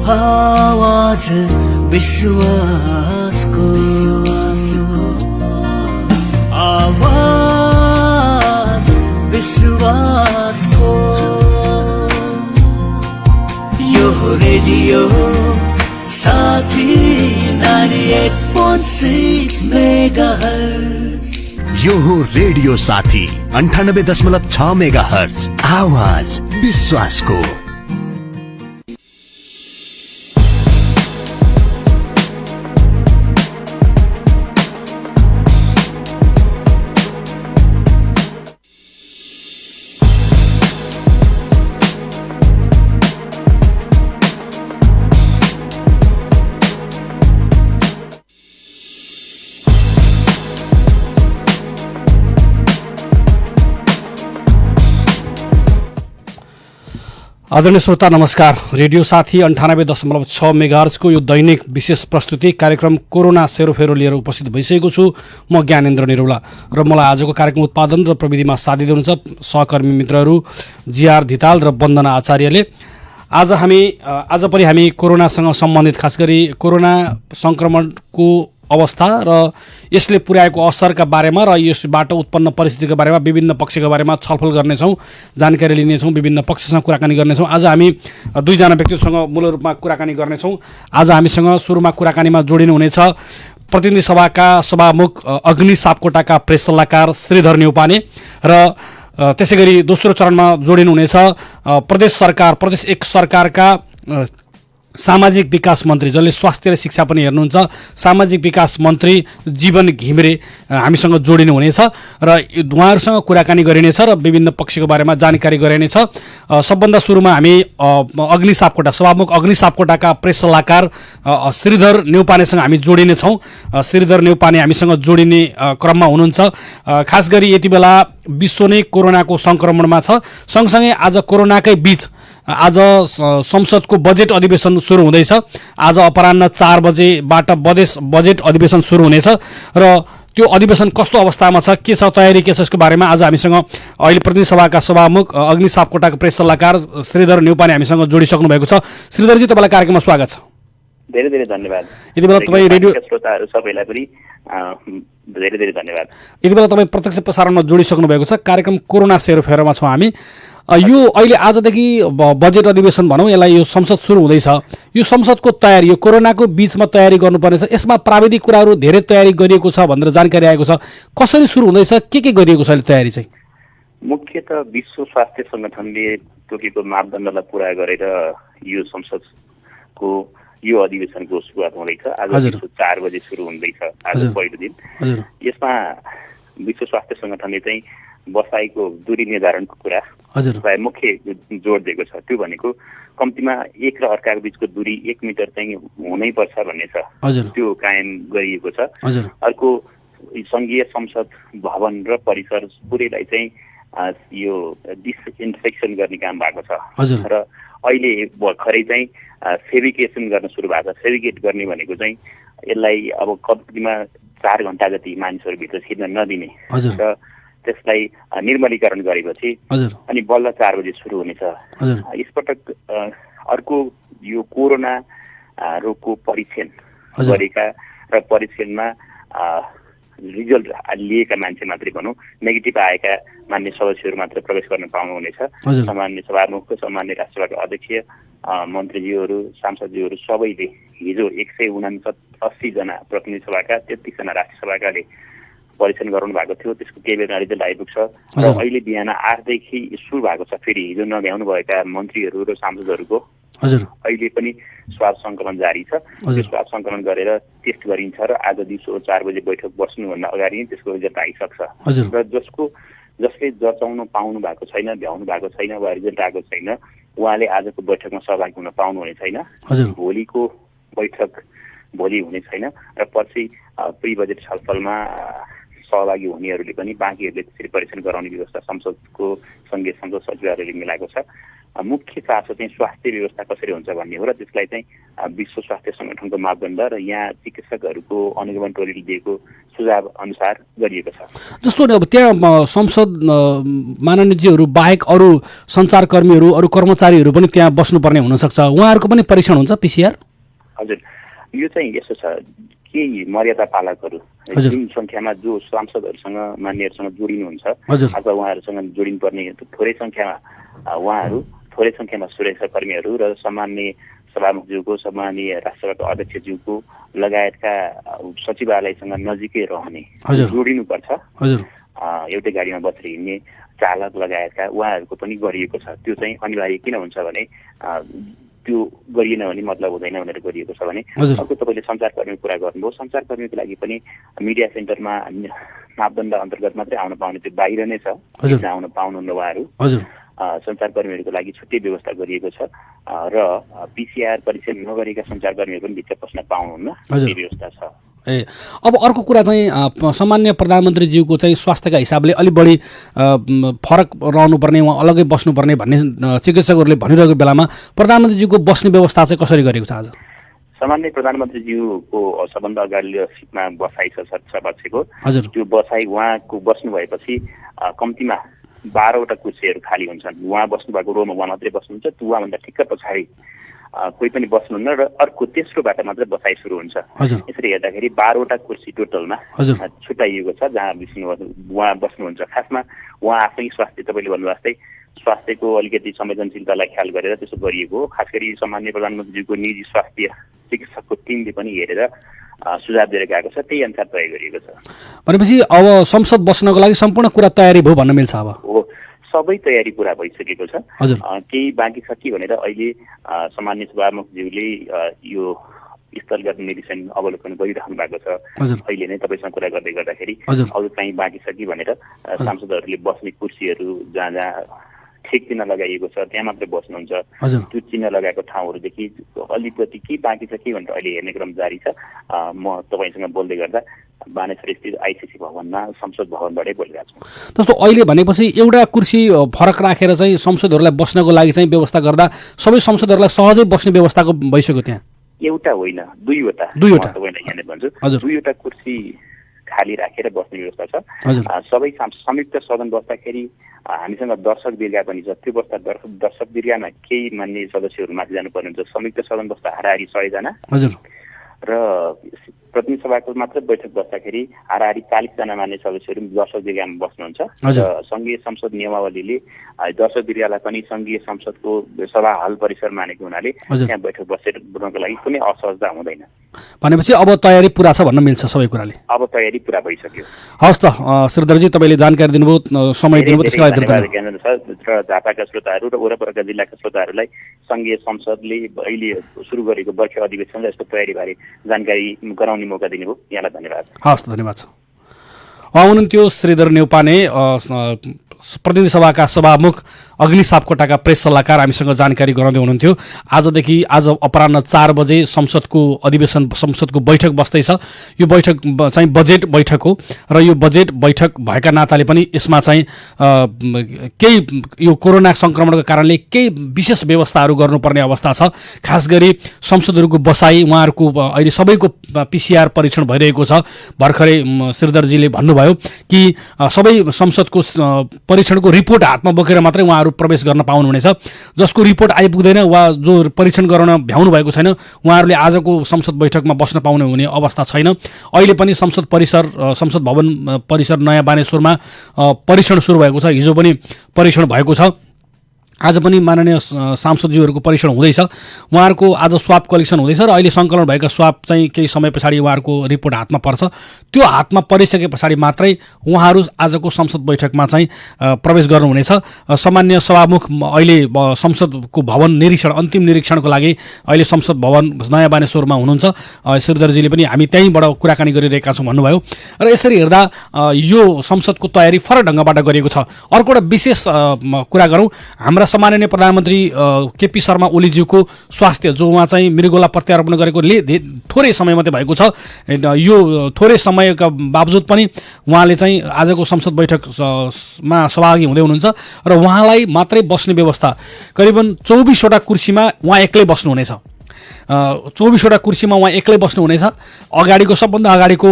आवाज विश्वासको आवाज विश्वासको यो रेडियो साथी 98.6 मेगाहर्ज। यो हो रेडियो साथी 98.6 मेगाहर्ज। आवाज विश्वासको। आदरणीय श्रोता नमस्कार। रेडियो साथी 98.6 मेगाहर्जको यो दैनिक विशेष प्रस्तुति कार्यक्रम कोरोना सेरोफेरो लिएर उपस्थित भइसकेको छु। म ज्ञानेन्द्र निरौला र मलाई आजको कार्यक्रम उत्पादन र प्रविधिमा साथ दिँदै हुनुहुन्छ सहकर्मी मित्रहरू जीआर धिताल र वन्दना आचार्यले। आज पनि हामी कोरोनासँग सम्बन्धित खास गरी कोरोना संक्रमणको अवस्था र यसले पुर्याएको असरका बारेमा र यसबाट उत्पन्न परिस्थितिका बारेमा विभिन्न पक्षका बारेमा छलफल गर्नेछौँ, जानकारी लिनेछौँ, विभिन्न पक्षसँग कुराकानी गर्नेछौँ। आज हामी दुईजना व्यक्तिसँग मूल रूपमा कुराकानी गर्नेछौँ। आज हामीसँग सुरुमा कुराकानीमा जोडिनु हुनेछ प्रतिनिधि सभाका सभामुख अग्नि सापकोटाका प्रेस सल्लाहकार श्रीधर न्यौपाने र त्यसै गरी दोस्रो चरणमा जोडिनु हुनेछ प्रदेश 1 सरकारका सामाजिक विकास मन्त्री जसले स्वास्थ्य र शिक्षा पनि हेर्नुहुन्छ सामाजिक विकास मन्त्री जीवन घिमिरे हामीसँग जोडिनु हुनेछ र उहाँहरूसँग कुराकानी गरिनेछ र विभिन्न पक्षको बारेमा जानकारी गराइनेछ। सबभन्दा सुरुमा हामी अग्नि सापकोटा सभामुख अग्नि सापकोटाका प्रेस सल्लाहकार श्रीधर न्यौपानेसँग हामी जोडिनेछौँ। श्रीधर न्यौपाने हामीसँग जोडिने क्रममा हुनुहुन्छ। खास गरी यति बेला विश्व नै कोरोनाको सङ्क्रमणमा छ। सँगसँगै आज कोरोनाकै बीच आज संसदको बजेट अधिवेशन सुरु हुँदैछ। आज अपराह्न 4 बजेबाट बजेट अधिवेशन सुरु हुनेछ र त्यो अधिवेशन कस्तो अवस्थामा छ, के छ तयारी, के छ यसको बारेमा आज हामीसँग अहिले प्रतिनिधि सभाका सभामुख अग्नि सापकोटाको प्रेस सल्लाहकार श्रीधर न्यौपाने हामीसँग जोडिसक्नु भएको छ। श्रीधरजी, तपाईँलाई कार्यक्रममा स्वागत छ। धेरै धेरै धन्यवाद। यति बेला तपाईँ रेडियो श्रोताहरू सबैलाई पनि धेरै धेरै धन्यवाद। यति बेला तपाईँ प्रत्यक्ष प्रसारणमा जोडिसक्नु भएको छ। कार्यक्रम कोरोना सेरोफेरोमा छौँ हामी। यो अहिले आजदेखि बजेट अधिवेशन भनौँ, यसलाई यो संसद सुरु हुँदैछ। यो संसदको तयारी यो कोरोनाको बीचमा तयारी गर्नुपर्नेछ। यसमा प्राविधिक कुराहरू धेरै तयारी गरिएको छ भनेर जानकारी आएको छ। कसरी सुरु हुँदैछ, के गरिएको छ अहिले तयारी चाहिँ? मुख्यतः विश्व स्वास्थ्य सङ्गठनले तोकेको मापदण्डलाई पुरा गरेर यो संसदको यो अधिवेशनको सुरुवात हुँदैछ। आज 4 बजे सुरु हुँदैछ, आज पहिलो दिन। यसमा विश्व स्वास्थ्य सङ्गठनले चाहिँ बसाइको दूरी निर्धारणको कुरा मुख्य जोड दिएको छ। त्यो भनेको कम्तीमा एक र अर्काको बिचको दूरी 1 मिटर चाहिँ हुनै पर्छ भन्ने छ, त्यो कायम गरिएको छ। अर्को सङ्घीय संसद भवन र परिसर पुरैलाई चाहिँ यो डिसइन्फेक्सन गर्ने काम भएको छ र अहिले भर्खरै चाहिँ फेभिकेसन गर्न सुरु भएको छ। फेभिकेट गर्ने भनेको चाहिँ यसलाई अब कम्तीमा 4 घण्टा जति मानिसहरूभित्र छिर्न नदिने र त्यसलाई निर्मलीकरण गरेपछि अनि बल्ल 4 बजे सुरु हुनेछ। यसपटक अर्को यो कोरोना रोगको परीक्षण गरेका र परीक्षणमा रिजल्ट लिएका मान्छे मात्रै भनौँ, नेगेटिभ आएका मान्य सदस्यहरू मात्र प्रवेश गर्न पाउनुहुनेछ। सामान्य सभामुख, सामान्य राष्ट्रसभाका अध्यक्ष, मन्त्रीज्यूहरू, सांसदज्यूहरू सबैले हिजो 180 जना प्रतिनिधि सभाका 33 जना राष्ट्रसभाकाले परीक्षण गराउनु भएको थियो। त्यसको केही बेरमा रिजल्ट आइपुग्छ र अहिले बिहान 8 देखि सुरु भएको छ फेरि हिजो नभ्याउनु भएका मन्त्रीहरू र सांसदहरूको अहिले पनि स्वाब सङ्कलन जारी छ। त्यो स्वाब सङ्कलन गरेर टेस्ट गरिन्छ र आज दिउँसो 4 बजे बैठक बस्नुभन्दा अगाडि नै त्यसको रिजल्ट आइसक्छ र जसले जचाउन पाउनु भएको छैन, भ्याउनु भएको छैन वा रिजल्ट आएको छैन, उहाँले आजको बैठकमा सहभागी हुन पाउनुहुने छैन। भोलिको बैठक भोलि हुने छैन र पछि प्री बजेट छलफलमा सहभागी हुनेहरूले पनि बाँकीहरूले त्यसरी परीक्षण गराउने व्यवस्था संसदको सङ्घीय संसद सचिवालयले मिलाएको छ। मुख्य चासो चाहिँ स्वास्थ्य व्यवस्था कसरी हुन्छ भन्ने हो र त्यसलाई चाहिँ विश्व स्वास्थ्य सङ्गठनको मापदण्ड र यहाँ चिकित्सकहरूको अनुगमन टोलीले दिएको सुझाव अनुसार गरिएको छ। जस्तो अब त्यहाँ संसद माननीयजीहरू बाहेक अरू सञ्चारकर्मीहरू अरू कर्मचारीहरू पनि त्यहाँ बस्नुपर्ने हुनसक्छ, उहाँहरूको पनि परीक्षण हुन्छ पिसिआर? हजुर, यो चाहिँ यसो छ, केही मर्यादा पालकहरू जुन सङ्ख्यामा जो सांसदहरूसँग मान्यहरूसँग जोडिनुहुन्छ अथवा उहाँहरूसँग जोडिनुपर्ने थोरै सङ्ख्यामा सुरक्षाकर्मीहरू र सामान्य सभामुखज्यूको सामान्य राष्ट्रसभाको अध्यक्षज्यूको लगायतका सचिवालयसँग नजिकै रहने जोडिनुपर्छ। एउटै गाडीमा बसेर हिँड्ने चालक लगायतका उहाँहरूको पनि गरिएको छ। त्यो चाहिँ अनिवार्य किन हुन्छ भने त्यो गरिएन भने मतलब हुँदैन भनेर गरिएको छ भने। अर्को तपाईँले सञ्चारकर्मी कुरा गर्नुभयो, सञ्चारकर्मीको लागि पनि मिडिया सेन्टरमा मापदण्ड अन्तर्गत मात्रै आउन पाउने, त्यो बाहिर नै छ, आउन पाउनुहुन्न उहाँहरू। सञ्चारकर्मीहरूको लागि छुट्टै व्यवस्था गरिएको छ र पिसिआर परीक्षण नगरेका सञ्चारकर्मीहरू पनि भित्र पस्न पाउनुहुन्न, त्यो व्यवस्था छ। अब अर्को कुरा चाहिँ सामान्य प्रधानमन्त्रीज्यूको चाहिँ स्वास्थ्यका हिसाबले अलिक बढी फरक रहनुपर्ने, उहाँ अलग्गै बस्नुपर्ने भन्ने चिकित्सकहरूले भनिरहेको बेलामा प्रधानमन्त्रीज्यूको बस्ने व्यवस्था चाहिँ कसरी गरेको छ आज? सामान्य प्रधानमन्त्रीज्यूको सबभन्दा अगाडि सिटमा बसाइ छ सभाक्षको, त्यो बसाइ उहाँको बस्नु भएपछि कम्तीमा 12वटा कुर्सीहरू खाली हुन्छन्। उहाँ बस्नु भएको रोमा उहाँ मात्रै बस्नुहुन्छ, त्यो उहाँभन्दा ठिक्क पछाडि कोही पनि बस्नुहुन्न र अर्को तेस्रोबाट मात्रै बसाइ सुरु हुन्छ। यसरी हेर्दाखेरि 12वटा कुर्सी टोटलमा छुट्याइएको छ जहाँ उहाँ बस्नुहुन्छ। खासमा उहाँ आफै स्वास्थ्य, तपाईँले भन्नुभएको जस्तै स्वास्थ्यको अलिकति संवेदनशीलतालाई ख्याल गरेर त्यसो गरिएको हो। खास गरी सामान्य प्रधानमन्त्रीजीको निजी स्वास्थ्य चिकित्सकको टिमले पनि हेरेर सुझाव दिएर गएको छ, त्यही अनुसार तय गरिएको छ। भनेपछि अब संसद बस्नको लागि सम्पूर्ण कुरा तयारी भयो भन्न मिल्छ? अब हो, सबै तयारी पुरा भइसकेको छ। केही बाँकी छ कि भनेर अहिले सामान्य सभामुखज्यूले यो स्थलगत निरीक्षण अवलोकन गरिराख्नु भएको छ। अहिले नै तपाईँसँग कुरा गर्दै गर्दाखेरि अरू चाहिँ बाँकी छ कि भनेर सांसदहरूले बस्ने कुर्सीहरू जहाँ जहाँ ठिक चिन्ह लगाइएको छ त्यहाँ मात्रै बस्नुहुन्छ, त्यो चिन्ह लगाएको ठाउँहरूदेखि अलिकति के बाँकी छ कि भनेर अहिले हेर्ने क्रम जारी छ। म तपाईँसँग बोल्दै गर्दा बानेश्वर स्थित आइसिसी भवनमा संसद भवनबाटै बोलिरहेको छु। जस्तो अहिले भनेपछि एउटा कुर्सी फरक राखेर चाहिँ संसदहरूलाई बस्नको लागि चाहिँ व्यवस्था गर्दा सबै संसदहरूलाई सहजै बस्ने व्यवस्थाको भइसक्यो त्यहाँ? एउटा होइन, दुईवटा तपाईँलाई यहाँ भन्छु, दुईवटा कुर्सी खाली राखेर बस्ने व्यवस्था छ। सबै संयुक्त सदन बस्दाखेरि हामीसँग दर्शक दीर्घा पनि छ। त्यो बस्दा दर्शक दीर्घामा केही मान्य सदस्यहरू माथि जानुपर्ने हुन्छ। संयुक्त सदन बस्दा हाराहारी 100 जना र प्रतिनिधि सभाको मात्र बैठक बस्दाखेरि हाराहारी 40 जना मान्य सदस्यहरू दर्शक दीर्घामा बस्नुहुन्छ। र संघीय संसद नियमावलीले दर्शक दीर्घालाई पनि संघीय संसदको सभा हल परिसर मानेको हुनाले त्यहाँ बैठक बस्नको लागि कुनै असहजता हुँदैन। भनेपछि अब तयारी पुरा छ भन्न मिल्छ सबै कुराले? अब तयारी पुरा भइसक्यो। हस् त श्रीधरजी, तपाईँले जानकारी दिनुभयो, समय दिनुभयो, त्यसको लागि धन्यवाद। र झापाका श्रोताहरू र वरपरका जिल्लाका श्रोताहरूलाई संघीय संसदले अहिले सुरु गरेको वर्ष अधिवेशनलाई यस्तो तयारीबारे जानकारी गराउने मौका दिनुभयो, यहाँलाई धन्यवाद। हस्, धन्यवाद छ। हुनुहुन्थ्यो श्रीधर नेउपाने, प्रतिनिधि सभाका सभामुख, अग्नि सापकोटाका प्रेस सल्लाहकार, हामीसँग जानकारी गराउँदै हुनुहुन्थ्यो। आज अपराह्न 4 बजे संसदको अधिवेशन, संसदको बैठक बस्दैछ। यो बैठक चाहिँ बजेट बैठक हो र यो बजेट बैठक भएका नाताले पनि यसमा चाहिँ केही यो कोरोना सङ्क्रमणको कारणले केही विशेष व्यवस्थाहरू गर्नुपर्ने अवस्था छ। खास गरी संसदहरूको बसाई, उहाँहरूको अहिले सबैको पिसिआर परीक्षण भइरहेको छ। भर्खरै श्रीधरजीले भन्नुभयो कि सबै संसदको परीक्षणको रिपोर्ट हातमा बोकेर मात्रै उहाँहरू प्रवेश गर्न पाउनुहुनेछ। जसको रिपोर्ट आइपुग्दैन वा जो परीक्षण गराउन भ्याउनु भएको छैन, उहाँहरूले आजको संसद बैठकमा बस्न पाउने हुने अवस्था छैन। अहिले पनि संसद भवन परिसर नयाँ बानेश्वरमा परीक्षण सुरु भएको छ। हिजो पनि परीक्षण भएको छ। आज पनि माननीय सांसदज्यूहरूको परीक्षण हुँदैछ। उहाँहरूको आज स्वाब कलेक्सन हुँदैछ र अहिले सङ्कलन भएका स्वाब चाहिँ केही समय पछाडि उहाँहरूको रिपोर्ट हातमा पर्छ। त्यो हातमा परिसके पछाडि मात्रै उहाँहरू आजको संसद बैठकमा चाहिँ प्रवेश गर्नुहुनेछ। सामान्य सभामुख अहिले संसदको भवन निरीक्षण, अन्तिम निरीक्षणको लागि अहिले संसद भवन नयाँ बानेश्वरमा हुनुहुन्छ। श्रीधरजीले पनि हामी त्यहीँबाट कुराकानी गरिरहेका छौँ भन्नुभयो। र यसरी हेर्दा यो संसदको तयारी फरक ढङ्गबाट गरिएको छ। अर्को एउटा विशेष कुरा गरौँ, हाम्रा एउटा सम्माननीय प्रधानमन्त्री केपी शर्मा ओलीज्यूको स्वास्थ्य जो उहाँ चाहिँ मृगौला प्रत्यारोपण गरेकोले थोरै समय मात्रै भएको छ। यो थोरै समयका बावजुद पनि उहाँले चाहिँ आजको संसद बैठकमा सहभागी हुँदै हुनुहुन्छ र उहाँलाई मात्रै बस्ने व्यवस्था करिबन 24वटा कुर्सीमा उहाँ एक्लै बस्नुहुनेछ। 24वटा कुर्सीमा उहाँ एक्लै बस्नुहुनेछ। अगाडिको सबभन्दा अगाडिको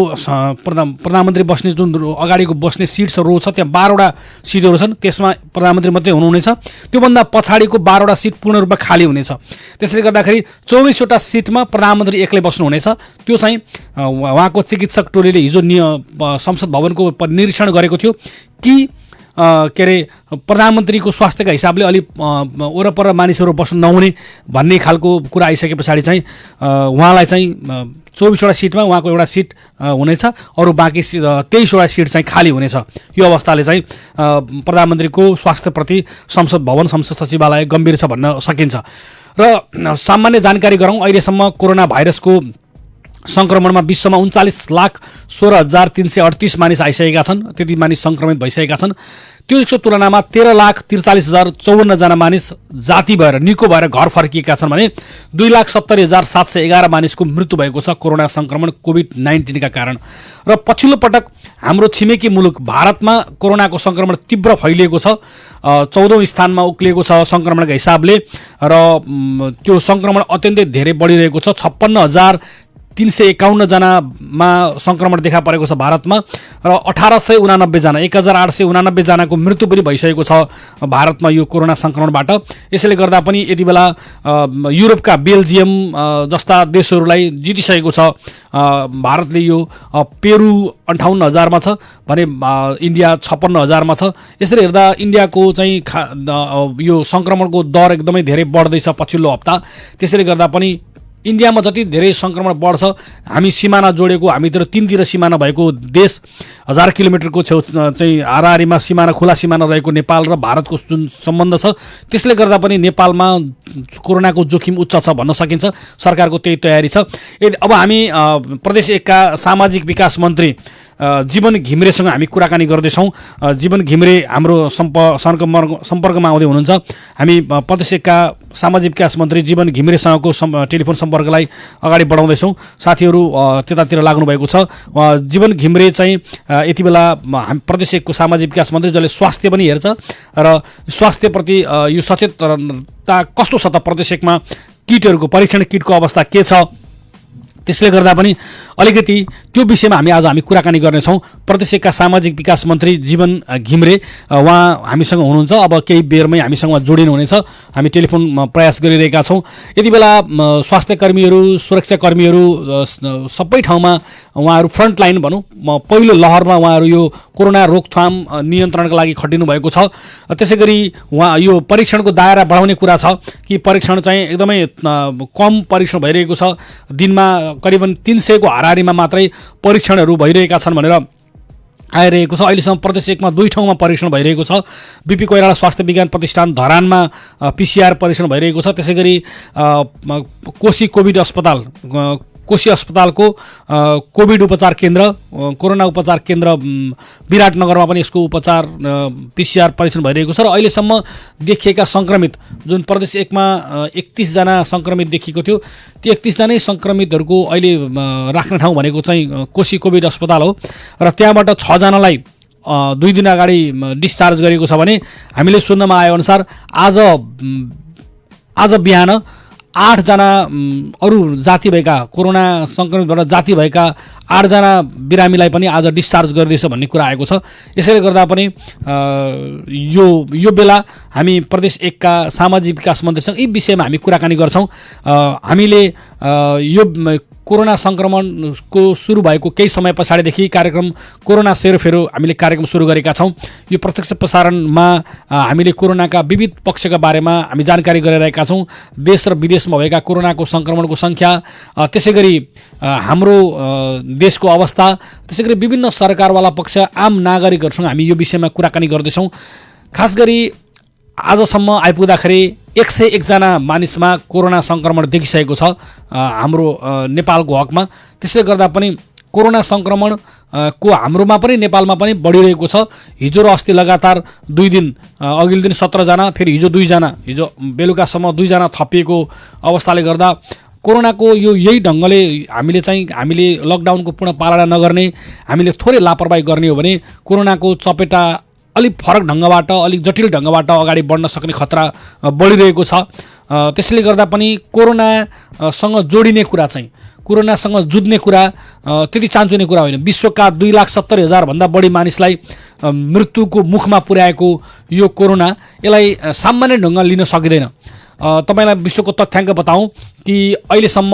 प्रधानमन्त्री बस्ने जुन अगाडिको बस्ने सिट्स रो छ त्यहाँ 12वटा सिटहरू छन्, त्यसमा प्रधानमन्त्री मात्रै हुनुहुनेछ। त्योभन्दा पछाडिको 12वटा सिट पूर्ण रूपमा खाली हुनेछ। त्यसले गर्दाखेरि 24वटा सिटमा प्रधानमन्त्री एक्लै बस्नुहुनेछ। त्यो चाहिँ उहाँको चिकित्सक टोलीले हिजो संसद भवनको निरीक्षण गरेको थियो कि के अरे प्रधानमन्त्रीको स्वास्थ्यका हिसाबले अलिक वरपर मानिसहरू बस्नु नहुने भन्ने खालको कुरा आइसके पछाडि चाहिँ उहाँलाई चाहिँ 24वटा सिटमा उहाँको एउटा सिट हुनेछ, अरू बाँकी 23वटा सिट चाहिँ खाली हुनेछ। यो अवस्थाले चाहिँ प्रधानमन्त्रीको स्वास्थ्यप्रति संसद भवन संसद सचिवालय गम्भीर छ भन्न सकिन्छ। र सामान्य जानकारी गरौँ, अहिलेसम्म कोरोना भाइरसको सङ्क्रमणमा विश्वमा 39,16,338 मानिस आइसकेका छन्, त्यति मानिस सङ्क्रमित भइसकेका छन्। त्यसको तुलनामा 13,43,054 जना मानिस जाति भएर निको भएर घर फर्किएका छन् भने 2,70,711 मानिसको मृत्यु भएको छ कोरोना सङ्क्रमण कोभिड-19 का कारण। र पछिल्लो पटक हाम्रो छिमेकी मुलुक भारतमा कोरोनाको सङ्क्रमण तीव्र फैलिएको छ, 14औं स्थानमा उक्लिएको छ सङ्क्रमणका हिसाबले र त्यो सङ्क्रमण अत्यन्तै धेरै बढिरहेको छ। 56,351 जनामा सङ्क्रमण देखा परेको छ भारतमा र 1889 जना 1889 जनाको मृत्यु पनि भइसकेको छ भारतमा यो कोरोना सङ्क्रमणबाट। यसैले गर्दा पनि यति बेला युरोपका बेल्जियम जस्ता देशहरूलाई जितिसकेको छ भारतले। यो पेरु 58,000मा छ भने इन्डिया 56,000मा छ। यसरी हेर्दा इन्डियाको चाहिँ यो सङ्क्रमणको दर एकदमै धेरै बढ्दैछ पछिल्लो हप्ता। त्यसैले गर्दा पनि इन्डियामा जति धेरै सङ्क्रमण बढ्छ, हामी सिमाना जोडेको हामीतिर तीनतिर सिमाना भएको देश 1000 किलोमिटरको छेउ चाहिँ हाराहारीमा सिमाना खुला सिमाना रहेको नेपाल र भारतको जुन सम्बन्ध छ त्यसले गर्दा पनि नेपालमा कोरोनाको जोखिम उच्च छ भन्न सकिन्छ। सरकारको त्यही तयारी छ। अब हामी प्रदेश 1 का सामाजिक विकास मन्त्री जीवन घिमिरेसँग हामी कुराकानी गर्दैछौँ। जीवन घिमिरे हाम्रो सम्पर्कमा आउँदै हुनुहुन्छ। हामी प्रदेश 1 का सामाजिक विकास मन्त्री जीवन घिमिरेसँगको टेलिफोन सम्पर्कलाई अगाडि बढाउँदैछौँ। साथीहरू त्यतातिर लाग्नु भएको छ। जीवन घिमिरे चाहिँ यति बेला हामी प्रदेश 1 को सामाजिक विकास मन्त्री जसले स्वास्थ्य पनि हेर्छ र स्वास्थ्यप्रति यो सचेतता कस्तो छ त प्रदेश 1 मा किटहरूको परीक्षण किटको अवस्था के छ, त्यसले गर्दा पनि अलिकति त्यो विषयमा हामी कुराकानी गर्नेछौँ। प्रदेश 1 का सामाजिक विकास मन्त्री जीवन घिमिरे उहाँ हामीसँग हुनुहुन्छ। अब केही बेरमै हामीसँग जोडिनुहुनेछ। हामी टेलिफोन प्रयास गरिरहेका छौँ। यति बेला स्वास्थ्यकर्मीहरू सुरक्षाकर्मीहरू सबै ठाउँमा उहाँहरू फ्रन्ट लाइन भनौँ पहिलो लहरमा उहाँहरू यो कोरोना रोकथाम नियन्त्रणका लागि खटिनु भएको छ। त्यसै गरी उहाँ यो परीक्षणको दायरा बढाउने कुरा छ कि परीक्षण चाहिँ एकदमै कम परीक्षण भइरहेको छ। दिनमा करिबन 300 को हाराहारीमा मात्रै परीक्षणहरू भइरहेका छन् भनेर आइरहेको छ। अहिलेसम्म प्रदेश 1 मा 2 ठाउँमा परीक्षण भइरहेको छ। बीपी कोइराला स्वास्थ्य विज्ञान प्रतिष्ठान धरानमा PCR परीक्षण भइरहेको छ। त्यसै गरी कोशी अस्पतालको कोभिड उपचार केन्द्र कोरोना उपचार केन्द्र विराटनगरमा पनि यसको उपचार PCR परीक्षण भइरहेको छ। र अहिलेसम्म देखिएका सङ्क्रमित जुन प्रदेश 1 मा 31 जना सङ्क्रमित देखिएको थियो ती 31 जनै सङ्क्रमितहरूको अहिले राख्ने ठाउँ भनेको चाहिँ कोशी कोभिड अस्पताल हो र त्यहाँबाट 6 जनालाई 2 दिन अगाडि डिस्चार्ज गरेको छ भने हामीले सुन्नमा आए अनुसार आज बिहान 8 जना अरू जाति भएका कोरोना सङ्क्रमितबाट जाति भएका 8 जना बिरामीलाई पनि आज डिस्चार्ज गरिरहेछ भन्ने कुरा आएको छ। यसैले गर्दा पनि यो बेला हामी प्रदेश 1 का सामाजिक विकास मन्त्रीसँग यी विषयमा हामी कुराकानी गर्छौँ। हामीले यो कोरोना सङ्क्रमणको सुरु भएको केही समय पछाडिदेखि कार्यक्रम कोरोना सेरोफेरो हामीले कार्यक्रम सुरु गरेका छौँ। यो प्रत्यक्ष प्रसारणमा हामीले कोरोनाका विविध पक्षका बारेमा हामी जानकारी गराइरहेका छौँ। देश र विदेशमा भएका कोरोनाको सङ्क्रमणको सङ्ख्या, त्यसै गरी हाम्रो देशको अवस्था, त्यसै गरी विभिन्न सरकारवाला पक्ष आम नागरिकहरूसँग हामी यो विषयमा कुराकानी गर्दैछौँ। खास गरी आजसम्म आइपुग्दाखेरि 101 जना मानिसमा कोरोना सङ्क्रमण देखिसकेको छ हाम्रो नेपालको हकमा। त्यसले गर्दा पनि कोरोना सङ्क्रमण को हाम्रोमा पनि नेपालमा पनि बढिरहेको छ। हिजो र अस्ति लगातार 2 दिन, अघिल्लो दिन 17 जना, फेरि हिजो 2 जना, हिजो बेलुकासम्म 2 जना थपिएको अवस्थाले गर्दा कोरोनाको यही ढङ्गले हामीले लकडाउनको पूर्ण पालना नगर्ने, हामीले थोरै लापरवाही गर्ने हो भने कोरोनाको चपेटा अलिक फरक ढङ्गबाट, अलिक जटिल ढङ्गबाट अगाडि बढ्न सक्ने खतरा बढिरहेको छ। त्यसले गर्दा पनि कोरोनासँग जोडिने कुरा चाहिँ, कोरोनासँग जुझ्ने कुरा त्यति चान्चुने कुरा होइन। विश्वका 2,70,000 भन्दा बढी मानिसलाई मृत्युको मुखमा पुर्याएको यो कोरोना, यसलाई सामान्य ढङ्गले लिन सकिँदैन। तपाईलाई विश्वको तथ्याङ्क बताउँ कि अहिलेसम्म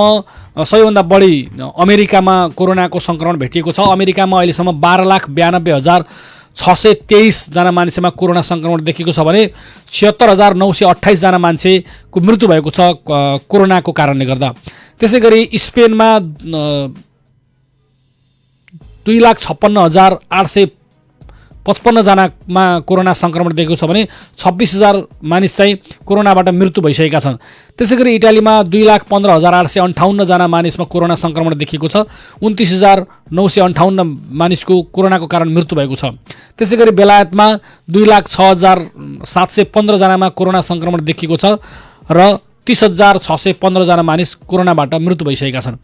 सबैभन्दा बढी अमेरिकामा कोरोनाको सङ्क्रमण भेटिएको छ। अमेरिकामा अहिलेसम्म 12,92,623 जना मानिसमा कोरोना सङ्क्रमण देखिएको छ भने 76,928 जना मान्छेको मृत्यु भएको छ कोरोनाको कारणले गर्दा। त्यसै गरी स्पेनमा 2,56,855 जनामा कोरोना सङ्क्रमण देखिएको छ भने 26,000 मानिस चाहिँ कोरोनाबाट मृत्यु भइसकेका छन्। त्यसै गरी इटालीमा 2,15,858 जना मानिसमा कोरोना सङ्क्रमण देखिएको छ। 29,958 मानिसको कोरोनाको कारण मृत्यु भएको छ। त्यसै गरी बेलायतमा 2,06,715 जनामा कोरोना सङ्क्रमण देखिएको छ र 30,615 जना मानिस कोरोनाबाट मृत्यु भइसकेका छन्।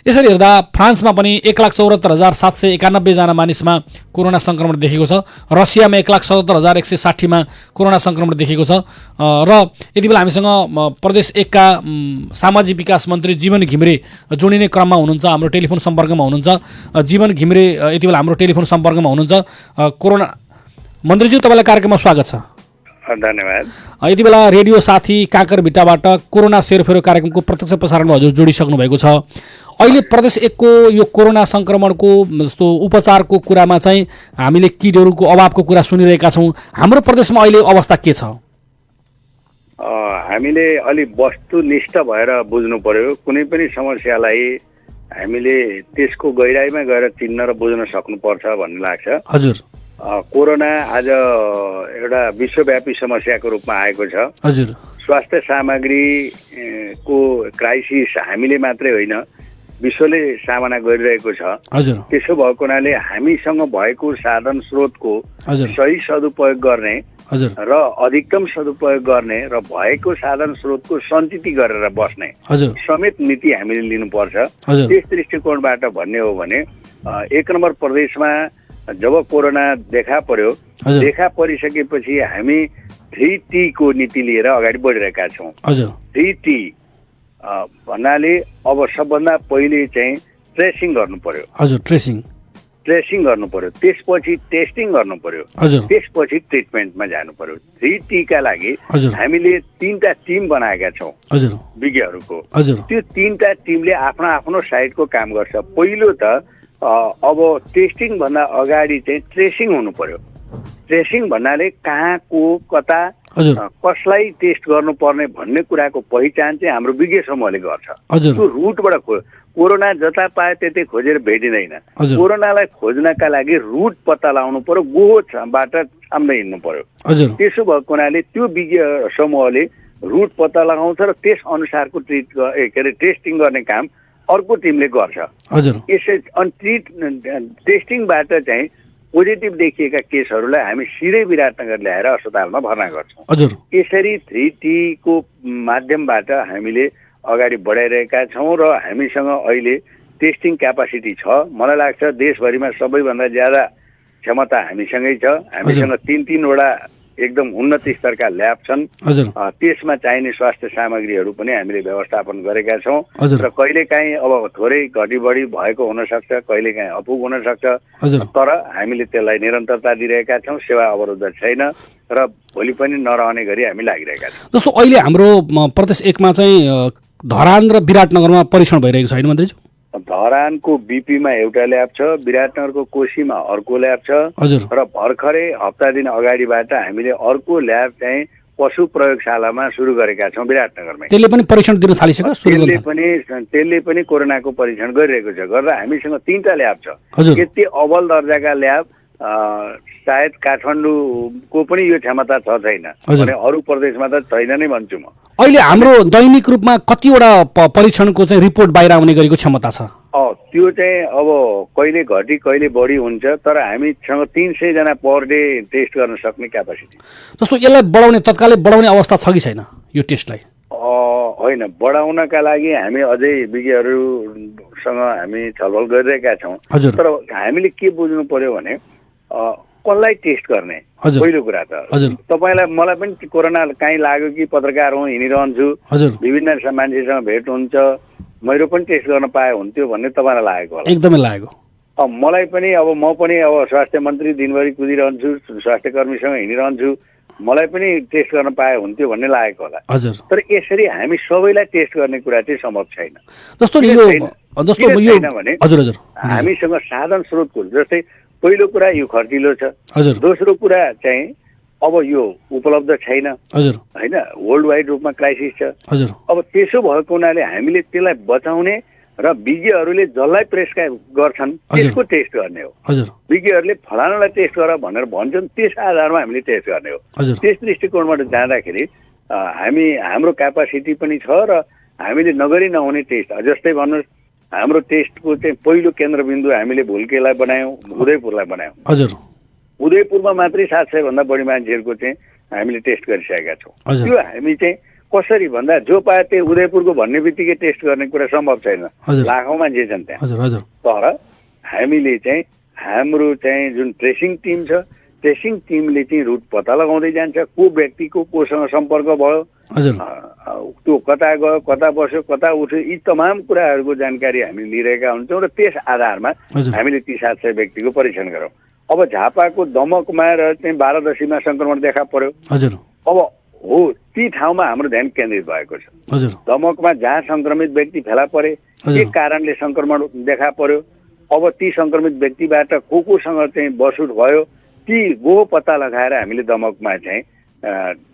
यसरी हेर्दा फ्रान्समा पनि 1,74,791 जना मानिसमा कोरोना सङ्क्रमण देखिएको छ। रसियामा 1,77,160 मा कोरोना सङ्क्रमण देखिएको छ। र यति बेला हामीसँग प्रदेश 1 का सामाजिक विकास मन्त्री जीवन घिमिरे जोडिने क्रममा हुनुहुन्छ, हाम्रो टेलिफोन सम्पर्कमा हुनुहुन्छ। जीवन घिमिरे यति बेला हाम्रो टेलिफोन सम्पर्कमा हुनुहुन्छ। कोरोना मन्त्रीज्यू, तपाईँलाई कार्यक्रममा स्वागत छ। धन्यवाद। यति बेला रेडियो साथी काँकरभिट्टाबाट कोरोना सेरोफेरो कार्यक्रमको प्रत्यक्ष प्रसारणमा हजुर जोडिसक्नु भएको छ। अहिले प्रदेश 1 को यो कोरोना सङ्क्रमणको जस्तो उपचारको कुरामा चाहिँ हामीले किटहरूको अभावको कुरा सुनिरहेका छौँ। हाम्रो प्रदेशमा अहिले अवस्था के छ? हामीले अलि वस्तुनिष्ठ भएर बुझ्नु पर्यो। कुनै पनि समस्यालाई हामीले त्यसको गहिराइमा गएर चिन्न र बुझ्न सक्नुपर्छ भन्ने लाग्छ। हजुर, कोरोना आज एउटा विश्वव्यापी समस्याको रूपमा आएको छ। हजुर, स्वास्थ्य सामग्री को क्राइसिस हामीले मात्रै होइन, विश्वले सामना गरिरहेको छ। हजुर, त्यसो भएको हुनाले हामीसँग भएको साधन स्रोतको सही सदुपयोग गर्ने र अधिकतम सदुपयोग गर्ने र भएको साधन स्रोतको सञ्चित गरेर बस्ने समेत नीति हामीले लिनुपर्छ। त्यस दृष्टिकोणबाट भन्ने हो भने 1 नम्बर प्रदेशमा जब कोरोना देखा पर्यो, देखा परिसकेपछि हामी 3T को नीति लिएर अगाडि बढिरहेका छौँ। 3T भन्नाले अब सबभन्दा पहिले चाहिँ ट्रेसिङ गर्नु पर्यो। हजुर, ट्रेसिङ गर्नु पर्यो, त्यसपछि टेस्टिङ गर्नु पर्यो, त्यसपछि ट्रिटमेन्टमा जानु पर्यो। 3T का लागि हामीले 3टा टिम बनाएका छौँ विज्ञहरूको। त्यो 3टा टिमले आफ्नो आफ्नो साइडको काम गर्छ। पहिलो त अब टेस्टिङ भन्दा अगाडि चाहिँ ट्रेसिङ हुनु पर्यो। ट्रेसिङ भन्नाले कहाँ को कता कसलाई टेस्ट गर्नुपर्ने भन्ने कुराको पहिचान चाहिँ हाम्रो विज्ञ समूहले गर्छ। त्यो रुटबाट कोरोना जता पाए त्यतै खोजेर भेटिँदैन। कोरोनालाई खोज्नका लागि रुट पत्ता लगाउनु पर्यो, गोबाट छाम्दै हिँड्नु पर्यो। त्यसो भएको हुनाले त्यो विज्ञ समूहले रुट पत्ता लगाउँछ र त्यस अनुसारको टेस्टिङ गर्ने काम अर्को टिमले गर्छ। यसै अनि टेस्टिङबाट चाहिँ पोजिटिभ देखिएका केसहरूलाई हामी सिधै विराटनगर ल्याएर अस्पतालमा भर्ना गर्छौँ। यसरी 3T को माध्यमबाट हामीले अगाडि बढाइरहेका छौँ र हामीसँग अहिले टेस्टिङ क्यापासिटी छ। मलाई लाग्छ देशभरिमा सबैभन्दा ज्यादा क्षमता हामीसँगै छ। हामीसँग 3-3वटा एकदम उन्नत स्तरका ल्याब छन्। त्यसमा चाहिने स्वास्थ्य सामग्रीहरू पनि हामीले व्यवस्थापन गरेका छौँ र कहिलेकाहीँ अब थोरै घटी बढी भएको हुनसक्छ, कहिलेकाहीँ अपुग हुनसक्छ, तर हामीले त्यसलाई निरन्तरता दिइरहेका छौँ। सेवा अवरुद्ध छैन र भोलि पनि नरहने गरी हामी लागिरहेका छौँ। जस्तो अहिले हाम्रो प्रदेश 1 मा चाहिँ धरान र विराटनगरमा परीक्षण भइरहेको छ होइन मन्त्रीज्यू? धरानको बीपीमा एउटा ल्याब छ, विराटनगरको कोशीमा अर्को ल्याब छ र भर्खरै हप्ता दिन अगाडिबाट हामीले अर्को ल्याब चाहिँ पशु प्रयोगशालामा सुरु गरेका छौँ विराटनगरमा। त्यसले पनि परीक्षण दिन थालिसक्यो? त्यसले पनि कोरोनाको परीक्षण गरिरहेको छ। गर्दा हामीसँग 3टा ल्याब छ। यति अव्वल दर्जाका ल्याब सायद काठमाडौँको पनि यो क्षमता छैन भने अरू प्रदेशमा त छैन नै भन्छु म। अहिले हाम्रो दैनिक रूपमा कतिवटा परीक्षणको चाहिँ रिपोर्ट बाहिर आउने गरेको क्षमता छ? त्यो चाहिँ अब कहिले घटी कहिले बढी हुन्छ, तर हामीसँग 300 जना पर डे टेस्ट गर्न सक्ने क्यापासिटी। जस्तो यसलाई बढाउने तत्कालै बढाउने अवस्था छ कि छैन यो टेस्टलाई? होइन, बढाउनका लागि हामी अझै विज्ञहरूसँग हामी छलफल गरिरहेका छौँ। तर हामीले के बुझ्नु पर्यो भने कसलाई टेस्ट गर्ने पहिलो कुरा त। तपाईँलाई मलाई पनि कोरोना काहीँ लाग्यो कि पत्रकार हुँ, हिँडिरहन्छु, विभिन्न मान्छेसँग भेट हुन्छ, मेरो पनि टेस्ट गर्न पाए हुन्थ्यो भन्ने तपाईँलाई लागेको होला? एकदमै लागेको। मलाई पनि अब म पनि अब स्वास्थ्य मन्त्री दिनभरि कुदिरहन्छु, स्वास्थ्य कर्मीसँग हिँडिरहन्छु, मलाई पनि टेस्ट गर्न पाए हुन्थ्यो भन्ने लागेको होला। तर यसरी हामी सबैलाई टेस्ट गर्ने कुरा चाहिँ सम्भव छैन। भने हामीसँग साधन स्रोतको, जस्तै पहिलो कुरा यो खर्चिलो छ, दोस्रो कुरा चाहिँ अब यो उपलब्ध छैन होइन, वर्ल्ड वाइड रूपमा क्राइसिस छ। अब त्यसो भएको हुनाले हामीले त्यसलाई बचाउने र विज्ञहरूले जसलाई प्रेस्क्राइब गर्छन् त्यसको टेस्ट गर्ने हो। विज्ञहरूले फलानालाई टेस्ट गर भनेर भन्छन्, त्यस आधारमा हामीले टेस्ट गर्ने हो। त्यस दृष्टिकोणबाट जाँदाखेरि हाम्रो क्यापासिटी पनि छ र हामीले नगरी नहुने टेस्ट, जस्तै भन्नुहोस् हाम्रो टेस्टको चाहिँ पहिलो केन्द्रबिन्दु हामीले भुल्केलाई बनायौँ, उदयपुरलाई बनायौँ। उदयपुरमा मात्रै 700 भन्दा बढी मान्छेहरूको चाहिँ हामीले टेस्ट गरिसकेका छौँ। त्यो हामी चाहिँ कसरी भन्दा जो पाए त्यही उदयपुरको भन्ने बित्तिकै टेस्ट गर्ने कुरा सम्भव छैन, लाखौँ मान्छे छन् त्यहाँ। तर हामीले चाहिँ हाम्रो चाहिँ जुन ट्रेसिङ टिम छ, ट्रेसिङ टिमले चाहिँ रुट पत्ता लगाउँदै जान्छ, को व्यक्तिको कोसँग सम्पर्क भयो, त्यो कता गयो, कता बस्यो, कता उठ्यो, यी तमाम कुराहरूको जानकारी हामी लिइरहेका हुन्छौँ र त्यस आधारमा हामीले ती 700 व्यक्तिको परीक्षण गरौँ। अब झापाको दमकमा र चाहिँ 12 संक्रमण देखा पर्यो। अब हो ती ठाउँमा हाम्रो ध्यान केन्द्रित भएको छ। दमकमा जहाँ संक्रमित व्यक्ति फेला परे, के कारणले संक्रमण देखा पर्यो, अब ती संक्रमित व्यक्तिबाट कोसँग चाहिँ बसुट भयो, ती गो पत्ता लगाएर हामीले दमकमा चाहिँ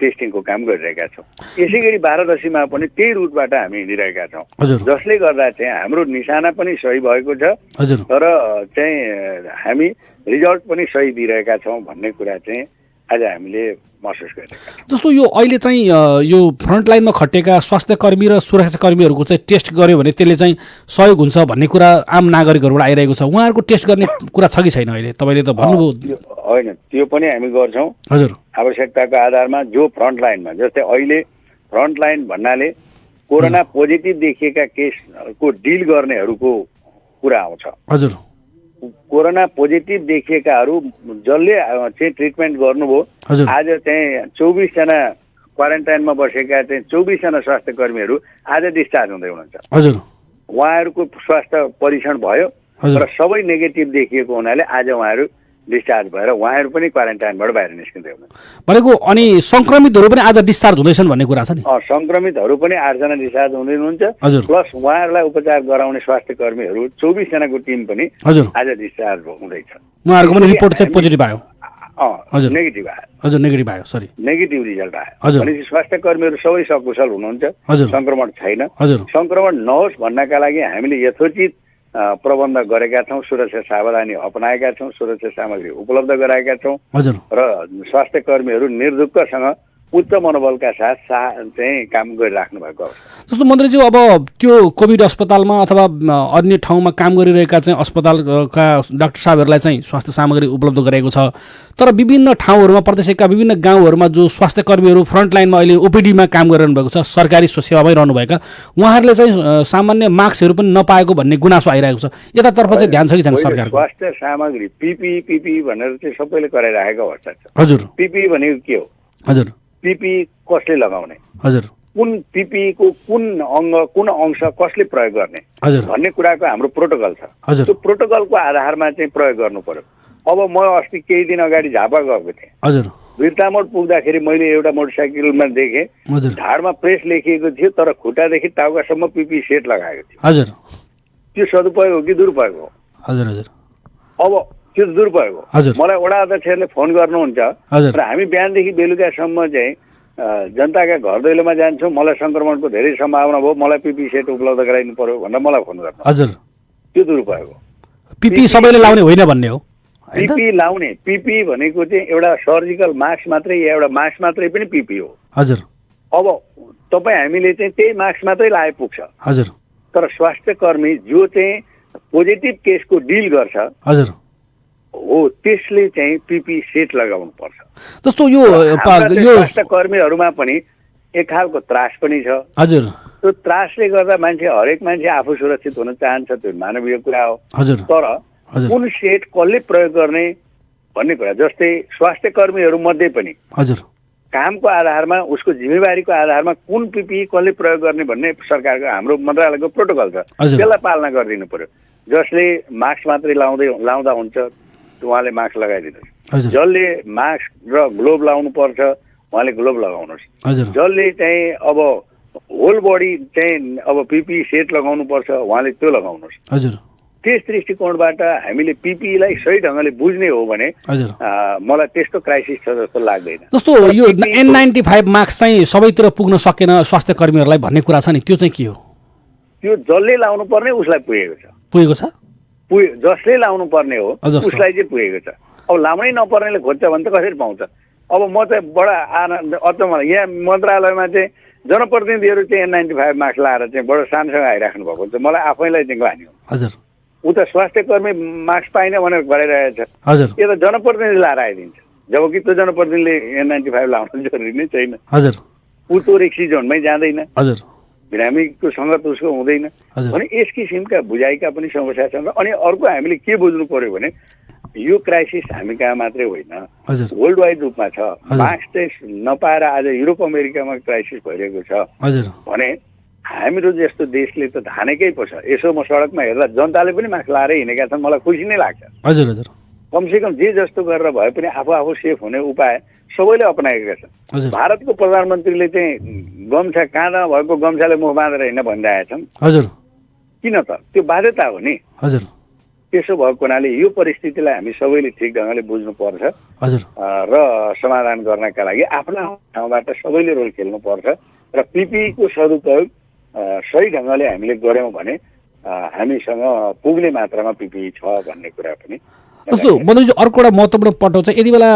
टेस्टिङको काम गरिरहेका छौँ। यसै गरी 12 पनि त्यही रुटबाट हामी हिँडिरहेका छौँ, जसले गर्दा चाहिँ हाम्रो निशाना पनि सही भएको छ, तर चाहिँ हामी रिजल्ट पनि सही दिइरहेका छौँ भन्ने कुरा चाहिँ आज हामीले महसुस गरिरहेका छौँ। जस्तो यो अहिले चाहिँ यो फ्रन्टलाइनमा खटेका स्वास्थ्य कर्मी र सुरक्षा कर्मीहरूको चाहिँ टेस्ट गर्यो भने त्यसले चाहिँ सहयोग हुन्छ भन्ने कुरा आम नागरिकहरूबाट आइरहेको छ। उहाँहरूको टेस्ट गर्ने कुरा छ कि छैन अहिले? तपाईँले त भन्नुभयो। होइन, त्यो पनि हामी गर्छौँ आवश्यकताको आधारमा। जो फ्रन्टलाइनमा, जस्तै अहिले फ्रन्टलाइन भन्नाले कोरोना पोजिटिभ देखिएका केसको डिल गर्नेहरूको कुरा आउँछ। कोरोना पोजिटिभ देखिएकाहरू जसले चाहिँ ट्रिटमेन्ट गर्नुभयो, आज चाहिँ 24 जना क्वारेन्टाइनमा बसेका चाहिँ 24 जना स्वास्थ्य कर्मीहरू आज डिस्चार्ज हुँदै हुनुहुन्छ। उहाँहरूको स्वास्थ्य परीक्षण भयो र सबै नेगेटिभ देखिएको हुनाले आज उहाँहरू डिस्चार्ज भएर उहाँहरू पनि क्वारेन्टाइनबाट बाहिर निस्किँदै हुनुहुन्छ। भनेको अनि संक्रमितहरू पनि आज डिस्चार्ज हुँदैछन् भन्ने कुरा छ नि? संक्रमितहरू पनि 8 जना डिस्चार्ज हुँदै हुनुहुन्छ, प्लस उहाँहरूलाई उपचार गराउने स्वास्थ्य कर्मीहरू 24 जनाको टिम पनि आज डिस्चार्ज हुँदैछ। उहाँहरूको पनि रिपोर्ट चाहिँ पोजिटिभ आयो? नेगेटिभ आयो। नेगेटिभ आयो, सरी, नेगेटिभ रिजल्ट आयो। भनेपछि स्वास्थ्य कर्मीहरू सबै सकुशल हुनुहुन्छ, संक्रमण छैन। संक्रमण नहोस् भन्नका लागि हामीले यथोचित प्रबन्ध गरेका छौँ, सुरक्षा सावधानी अपनाएका छौँ, सुरक्षा सामग्री उपलब्ध गराएका छौँ र स्वास्थ्य कर्मीहरू निर्धुक्कसँग उच्च मनोबलका साथ चाहिँ काम गरिराख्नु भएको हो। जस्तो मन्त्रीज्यू, अब त्यो कोभिड अस्पतालमा अथवा अन्य ठाउँमा काम गरिरहेका चाहिँ अस्पतालका डाक्टर साहबहरूलाई चाहिँ स्वास्थ्य सामग्री उपलब्ध गरेको छ, तर विभिन्न ठाउँहरूमा, प्रदेशका विभिन्न गाउँहरूमा जो स्वास्थ्य कर्मीहरू फ्रन्टलाइनमा अहिले ओपिडीमा काम गरिरहनु भएको छ, सरकारी सेवामै रहनुभएका, उहाँहरूले चाहिँ सामान्य मास्कहरू पनि नपाएको भन्ने गुनासो आइरहेको छ। यतातर्फ चाहिँ ध्यान छ कि छैन सरकारको? स्वास्थ्य सामग्री पिपिई भनेर चाहिँ सबैले कराइराखेको अवस्था छ। पिपिई भनेको के हो? पिपिई कसले लगाउने, कुन पिपिईको कुन अंश कसले प्रयोग गर्ने भन्ने कुराको हाम्रो प्रोटोकल छ। त्यो प्रोटोकलको आधारमा चाहिँ प्रयोग गर्नु पर्यो। अब म अस्ति केही दिन अगाडि झापा गएको थिएँ, बिर्तामोड पुग्दाखेरि मैले एउटा मोटरसाइकलमा देखेँ, ढाडमा प्रेस लेखिएको थियो तर खुट्टादेखि टाउकासम्म पिपिई सेट लगाएको थियो। त्यो सदुपयोग हो कि दुरुपयोग हो? अब त्यो दुरुपयोग हो। मलाई वडा अध्यक्षले फोन गर्नुहुन्छ र हामी बिहानदेखि बेलुकासम्म चाहिँ जनताका घर दैलोमा जान्छौँ, मलाई संक्रमणको धेरै सम्भावना भयो, मलाई पिपी सेट उपलब्ध गराइनु पर्यो भनेर मलाई फोन गर्नु। त्यो दुरुपयोग हो। पिपी सबैले लाउने होइन भन्ने हो? पिपी लाउने, पिपी भनेको चाहिँ एउटा सर्जिकल मास्क मात्रै या एउटा मास्क मात्रै पनि पिपी हो। अब तपाईँ हामीले चाहिँ त्यही मास्क मात्रै लाए पुग्छ, तर स्वास्थ्य कर्मी जो चाहिँ पोजिटिभ केसको डिल गर्छ हजुर हो त्यसले चाहिँ पिपी सेट लगाउनु पर्छ। जस्तो यो स्वास्थ्य कर्मीहरूमा पनि एक खालको त्रास पनि छ। हजुर त्यो त्रासले गर्दा हरेक मान्छे आफू सुरक्षित हुन चाहन्छ, त्यो मानवीय कुरा हो। हजुर तर कुन सेट कसले प्रयोग गर्ने भन्ने कुरा, जस्तै स्वास्थ्य कर्मीहरू मध्ये पनि हजुर कामको आधारमा उसको जिम्मेवारीको आधारमा कुन पिपी कसले प्रयोग गर्ने भन्ने सरकारको हाम्रो मन्त्रालयको प्रोटोकल छ, त्यसलाई पालना गरिदिनु पर्यो। जसले मास्क मात्रै लाउँदा हुन्छ उहाँले मास्क लगाइदिनुहोस्, जसले मास्क र ग्लोभ लाउनु पर्छ उहाँले ग्लोभ लगाउनुहोस्, जसले चाहिँ अब होल बडी चाहिँ अब पिपी सेट लगाउनु पर्छ उहाँले त्यो लगाउनुहोस्। हजुर त्यस दृष्टिकोणबाट हामीले पिपीलाई सही ढङ्गले बुझ्ने हो भने मलाई त्यस्तो क्राइसिस छ जस्तो लाग्दैन। जस्तो यो N95 मास्क चाहिँ सबैतिर पुग्न सकेन स्वास्थ्य कर्मीहरूलाई भन्ने कुरा छ नि, त्यो चाहिँ के हो? त्यो जसले लाउनु पर्ने उसलाई पुगेको छ जसले लाउनु पर्ने हो उसलाई चाहिँ पुगेको छ। अब लाउनै नपर्नेले खोज्छ भने त कसरी पाउँछ? अब म चाहिँ बडा अचम्म यहाँ मन्त्रालयमा चाहिँ जनप्रतिनिधिहरू चाहिँ N95 मास्क लाएर चाहिँ बडो सानसँग आइराख्नु भएको हुन्छ, मलाई आफैलाई चाहिँ ग्लानि हो। हजुर उता स्वास्थ्य कर्मी मास्क पाइन भनेर भनिरहेछ, यो त जनप्रतिनिधि लाएर आइदिन्छ, जबकि त्यो जनप्रतिनिधिले N95 लाउनु जरुरी नै छैन। हजुर ऊ त्यो रिक्सी जोनमै जाँदैन, हजुर बिरामीको सङ्गत उसको हुँदैन भने यस किसिमका बुझाइका पनि समस्या छन्। अनि अर्को हामीले के बुझ्नु पर्यो भने यो क्राइसिस हामी कहाँ मात्रै होइन, वर्ल्ड वाइड रूपमा छ। मास्क चाहिँ नपाएर आज युरोप अमेरिकामा क्राइसिस भइरहेको छ भने हामीहरू जस्तो देशले त धानेकै पो छ। यसो म सडकमा हेर्दा जनताले पनि मास्क लाएरै हिँडेका छन्, मलाई खुसी नै लाग्छ। हजुर हजुर कमसेकम जे जस्तो गरेर भए पनि आफू सेफ हुने उपाय सबैले अपनाएका छन्। भारतको प्रधानमन्त्रीले चाहिँ गम्छा काँधा भएको गम्छाले मुख बाँधेर हिँड्न भनिरहेका छन्। हजुर किन त? त्यो बाध्यता हो नि। हजुर त्यसो भएको हुनाले यो परिस्थितिलाई हामी सबैले ठिक ढङ्गले बुझ्नुपर्छ र समाधान गर्नका लागि आफ्ना ठाउँबाट सबैले रोल खेल्नुपर्छ र पिपीको सदुपयोग सही ढङ्गले हामीले गऱ्यौँ भने हामीसँग पुग्ने मात्रामा पिपी छ भन्ने कुरा पनि। जस्तो मधुजी अर्को एउटा महत्त्वपूर्ण पटो चाहिँ यति बेला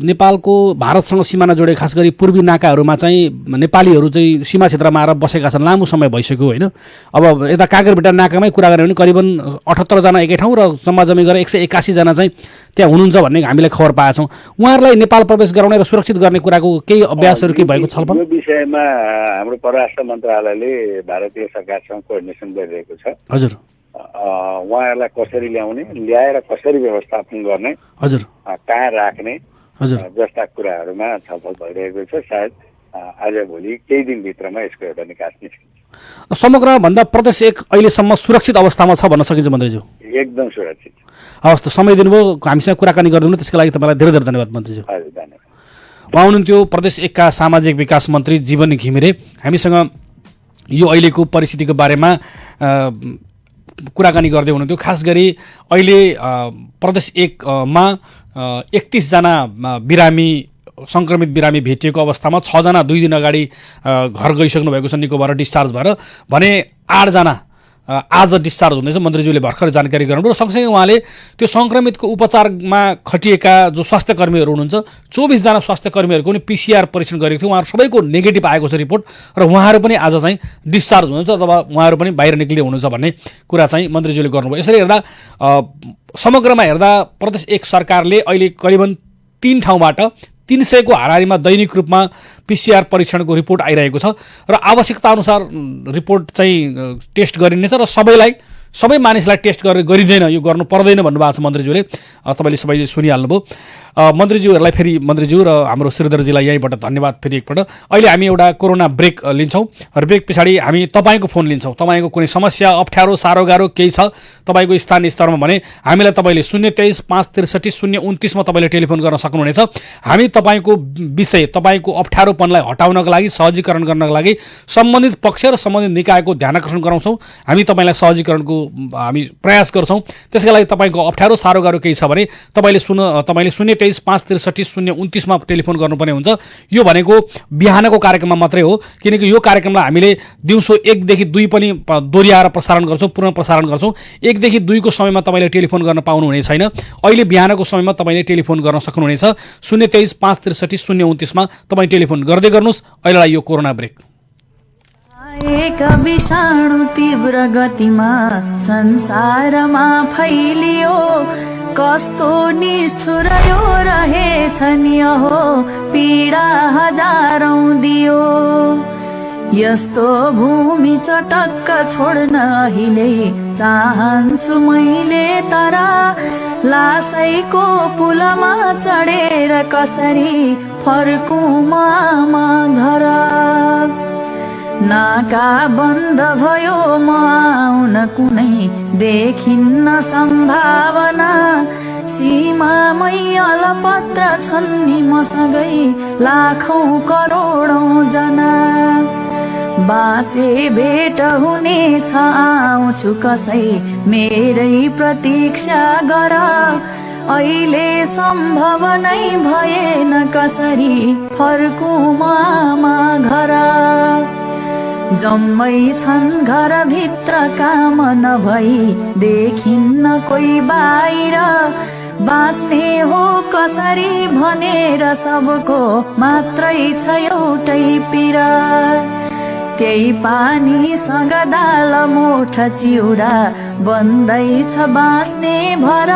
नेपालको भारतसँग सिमाना जोडे खास गरी पूर्वी नाकाहरूमा चाहिँ नेपालीहरू चाहिँ सीमा क्षेत्रमा आएर बसेका छन्, लामो समय भइसक्यो होइन। अब यता काँक्रेभिट्टा नाकामै कुरा गऱ्यो भने करिबन 78 जना एकै ठाउँ र जम्मा गरेर 181 जना चाहिँ त्यहाँ हुनुहुन्छ भन्ने हामीलाई खबर पाएका छौँ। उहाँहरूलाई नेपाल प्रवेश गराउने र सुरक्षित गर्ने कुराको केही अभ्यासहरू के भएको छलफल? यो विषयमा हाम्रो परराष्ट्र मन्त्रालयले भारतीय सरकारसँग कोअर्डिनेसन गरिरहेको छ। हजुर उहाँहरूलाई कसरी ल्याएर कसरी व्यवस्थापन गर्ने, हजुर कहाँ राख्ने हजुर जस्ता कुराहरूमा छलफल भइरहेको छ। सायद आज भोलि केही दिनभित्रमा यसको एउटा निकास निस्किन्छ। समग्र भन्दा प्रदेश 1 अहिलेसम्म सुरक्षित अवस्थामा छ भन्न सकिन्छ मन्त्रीज्यू? एकदम सुरक्षित। हवस् त, समय दिनुभयो, हामीसँग कुराकानी गरिदिनु, त्यसको लागि तपाईँलाई धेरै धेरै धन्यवाद मन्त्रीज्यू। हजुर धन्यवाद। उहाँ हुनुहुन्थ्यो प्रदेश 1 का सामाजिक विकास मन्त्री जीवन घिमिरे। हामीसँग यो अहिलेको परिस्थितिको बारेमा कुराकानी गर्दै हुनुहुन्थ्यो। खास गरी अहिले प्रदेश 1 मा 31 जना सङ्क्रमित बिरामी भेटिएको अवस्थामा 6 जना 2 दिन अगाडि घर गइसक्नु भएको छ निकोबार डिस्चार्ज भएर, भने 8 जना आज डिस्चार्ज हुँदैछ। मन्त्रीज्यूले भर्खर जानकारी गराउनु र सँगसँगै उहाँले त्यो सङ्क्रमितको उपचारमा खटिएका जो स्वास्थ्य कर्मीहरू हुनुहुन्छ 24 जना स्वास्थ्य कर्मीहरूको पनि PCR परीक्षण गरेको थियो, उहाँहरू सबैको नेगेटिभ आएको छ रिपोर्ट र उहाँहरू पनि आज चाहिँ डिस्चार्ज हुनुहुन्छ अथवा उहाँहरू पनि बाहिर निक्लिए हुनुहुन्छ भन्ने कुरा चाहिँ मन्त्रीज्यूले गर्नुभयो। यसरी हेर्दा समग्रमा हेर्दा प्रदेश 1 सरकारले अहिले करिबन 3 ठाउँबाट 300 को हाराहारीमा दैनिक रूपमा PCR परीक्षणको रिपोर्ट आइरहेको छ र आवश्यकता अनुसार रिपोर्ट चाहिँ टेस्ट गरिनेछ र सबै मानिसलाई टेस्ट गरिँदैन, यो गर्नु पर्दैन भन्नुभएको छ मन्त्रीज्यूले। तपाईँले सबैले सुनिहाल्नुभयो। मन्त्रीज्यूहरूलाई फेरि मन्त्रीज्यू र हाम्रो श्रीधरजीलाई यहीँबाट धन्यवाद फेरि एकपल्ट। अहिले हामी एउटा कोरोना ब्रेक लिन्छौँ र ब्रेक पछाडि हामी तपाईँको फोन लिन्छौँ। तपाईँको कुनै समस्या, अप्ठ्यारो, साह्रो गाह्रो केही छ तपाईँको स्थानीय स्तरमा भने हामीलाई तपाईँले 023 563 029 मा तपाईँले टेलिफोन गर्न सक्नुहुनेछ। हामी तपाईँको विषय, तपाईँको अप्ठ्यारोपनलाई हटाउनको लागि, सहजीकरण गर्नको लागि सम्बन्धित पक्ष र सम्बन्धित निकायको ध्यान आकर्षण गराउँछौँ। हामी तपाईँलाई सहजीकरणको हामी प्रयास गर्छौँ। त्यसका लागि तपाईँको अप्ठ्यारो, साह्रो गाह्रो केही छ भने तपाईँले 023 563 029 मा टेलिफोन गर्नुपर्ने हुन्छ। यो भनेको बिहानको कार्यक्रममा मात्रै हो, किनकि यो कार्यक्रमलाई हामीले दिउँसो 1 देखि 2 पनि दोहोऱ्याएर प्रसारण गर्छौँ, पुनः प्रसारण गर्छौँ। 1 देखि 2 को समयमा तपाईँले टेलिफोन गर्न पाउनुहुने छैन। अहिले बिहानको समयमा तपाईँले टेलिफोन गर्न सक्नुहुनेछ। 023 563 029 मा तपाईँ टेलिफोन गर्दै गर्नुहोस्। अहिलेलाई यो कोरोना ब्रेक। एक विषाणु तीव्र गतिमा संसारमा फैलियो, कस्तो निष्ठुर यो रहेछ नि हो, पीडा हजारौं दियो। यस्तो भूमि चटक्क छोड्न अहिले चाहन्छु मैले, तर लासैको पुलमा चढेर कसरी फर्कौं म आमा घर। नाका बन्द भयो म आउन कुनै देखिन्न सम्भावना, सीमामै अलपत्र छन् नि मसँगै लाखौं करोडौं जना। बाँचे भेट हुनेछ आउँछु कसै मेरै प्रतीक्षा गर, अहिले सम्भव नै भएन कसरी फर्कौं म आमा घर। जम्मै छन् घरभित्र काम नभई देखिन्न कोही बाहिर, बाँच्ने हो कसरी भनेर सबको मात्रै छ एउटै पीर। त्यही पानीसँग दाल मुठ चिउरा बन्दैछ बाँच्ने भर,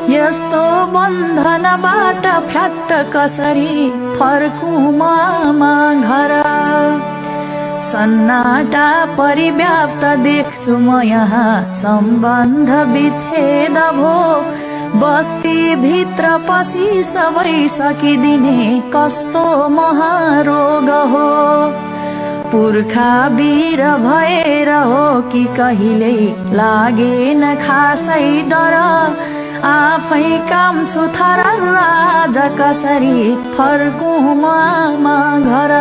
यस्तो बन्धनबाट फ्याट्ट कसरी फर्कौं म आमा घर। सन्नाटा परिव्याप्त देख्छु म यहाँ, सम्बन्ध विच्छेद भो, बस्ती भित्र पसी सबै सकिदिने कस्तो महारोग हो। पुर्खा वीर भएर हो कि कहिल्यै लागेन खासै डर, आफै काम छु थरार आज कसरी फर्कौं म आमा घर।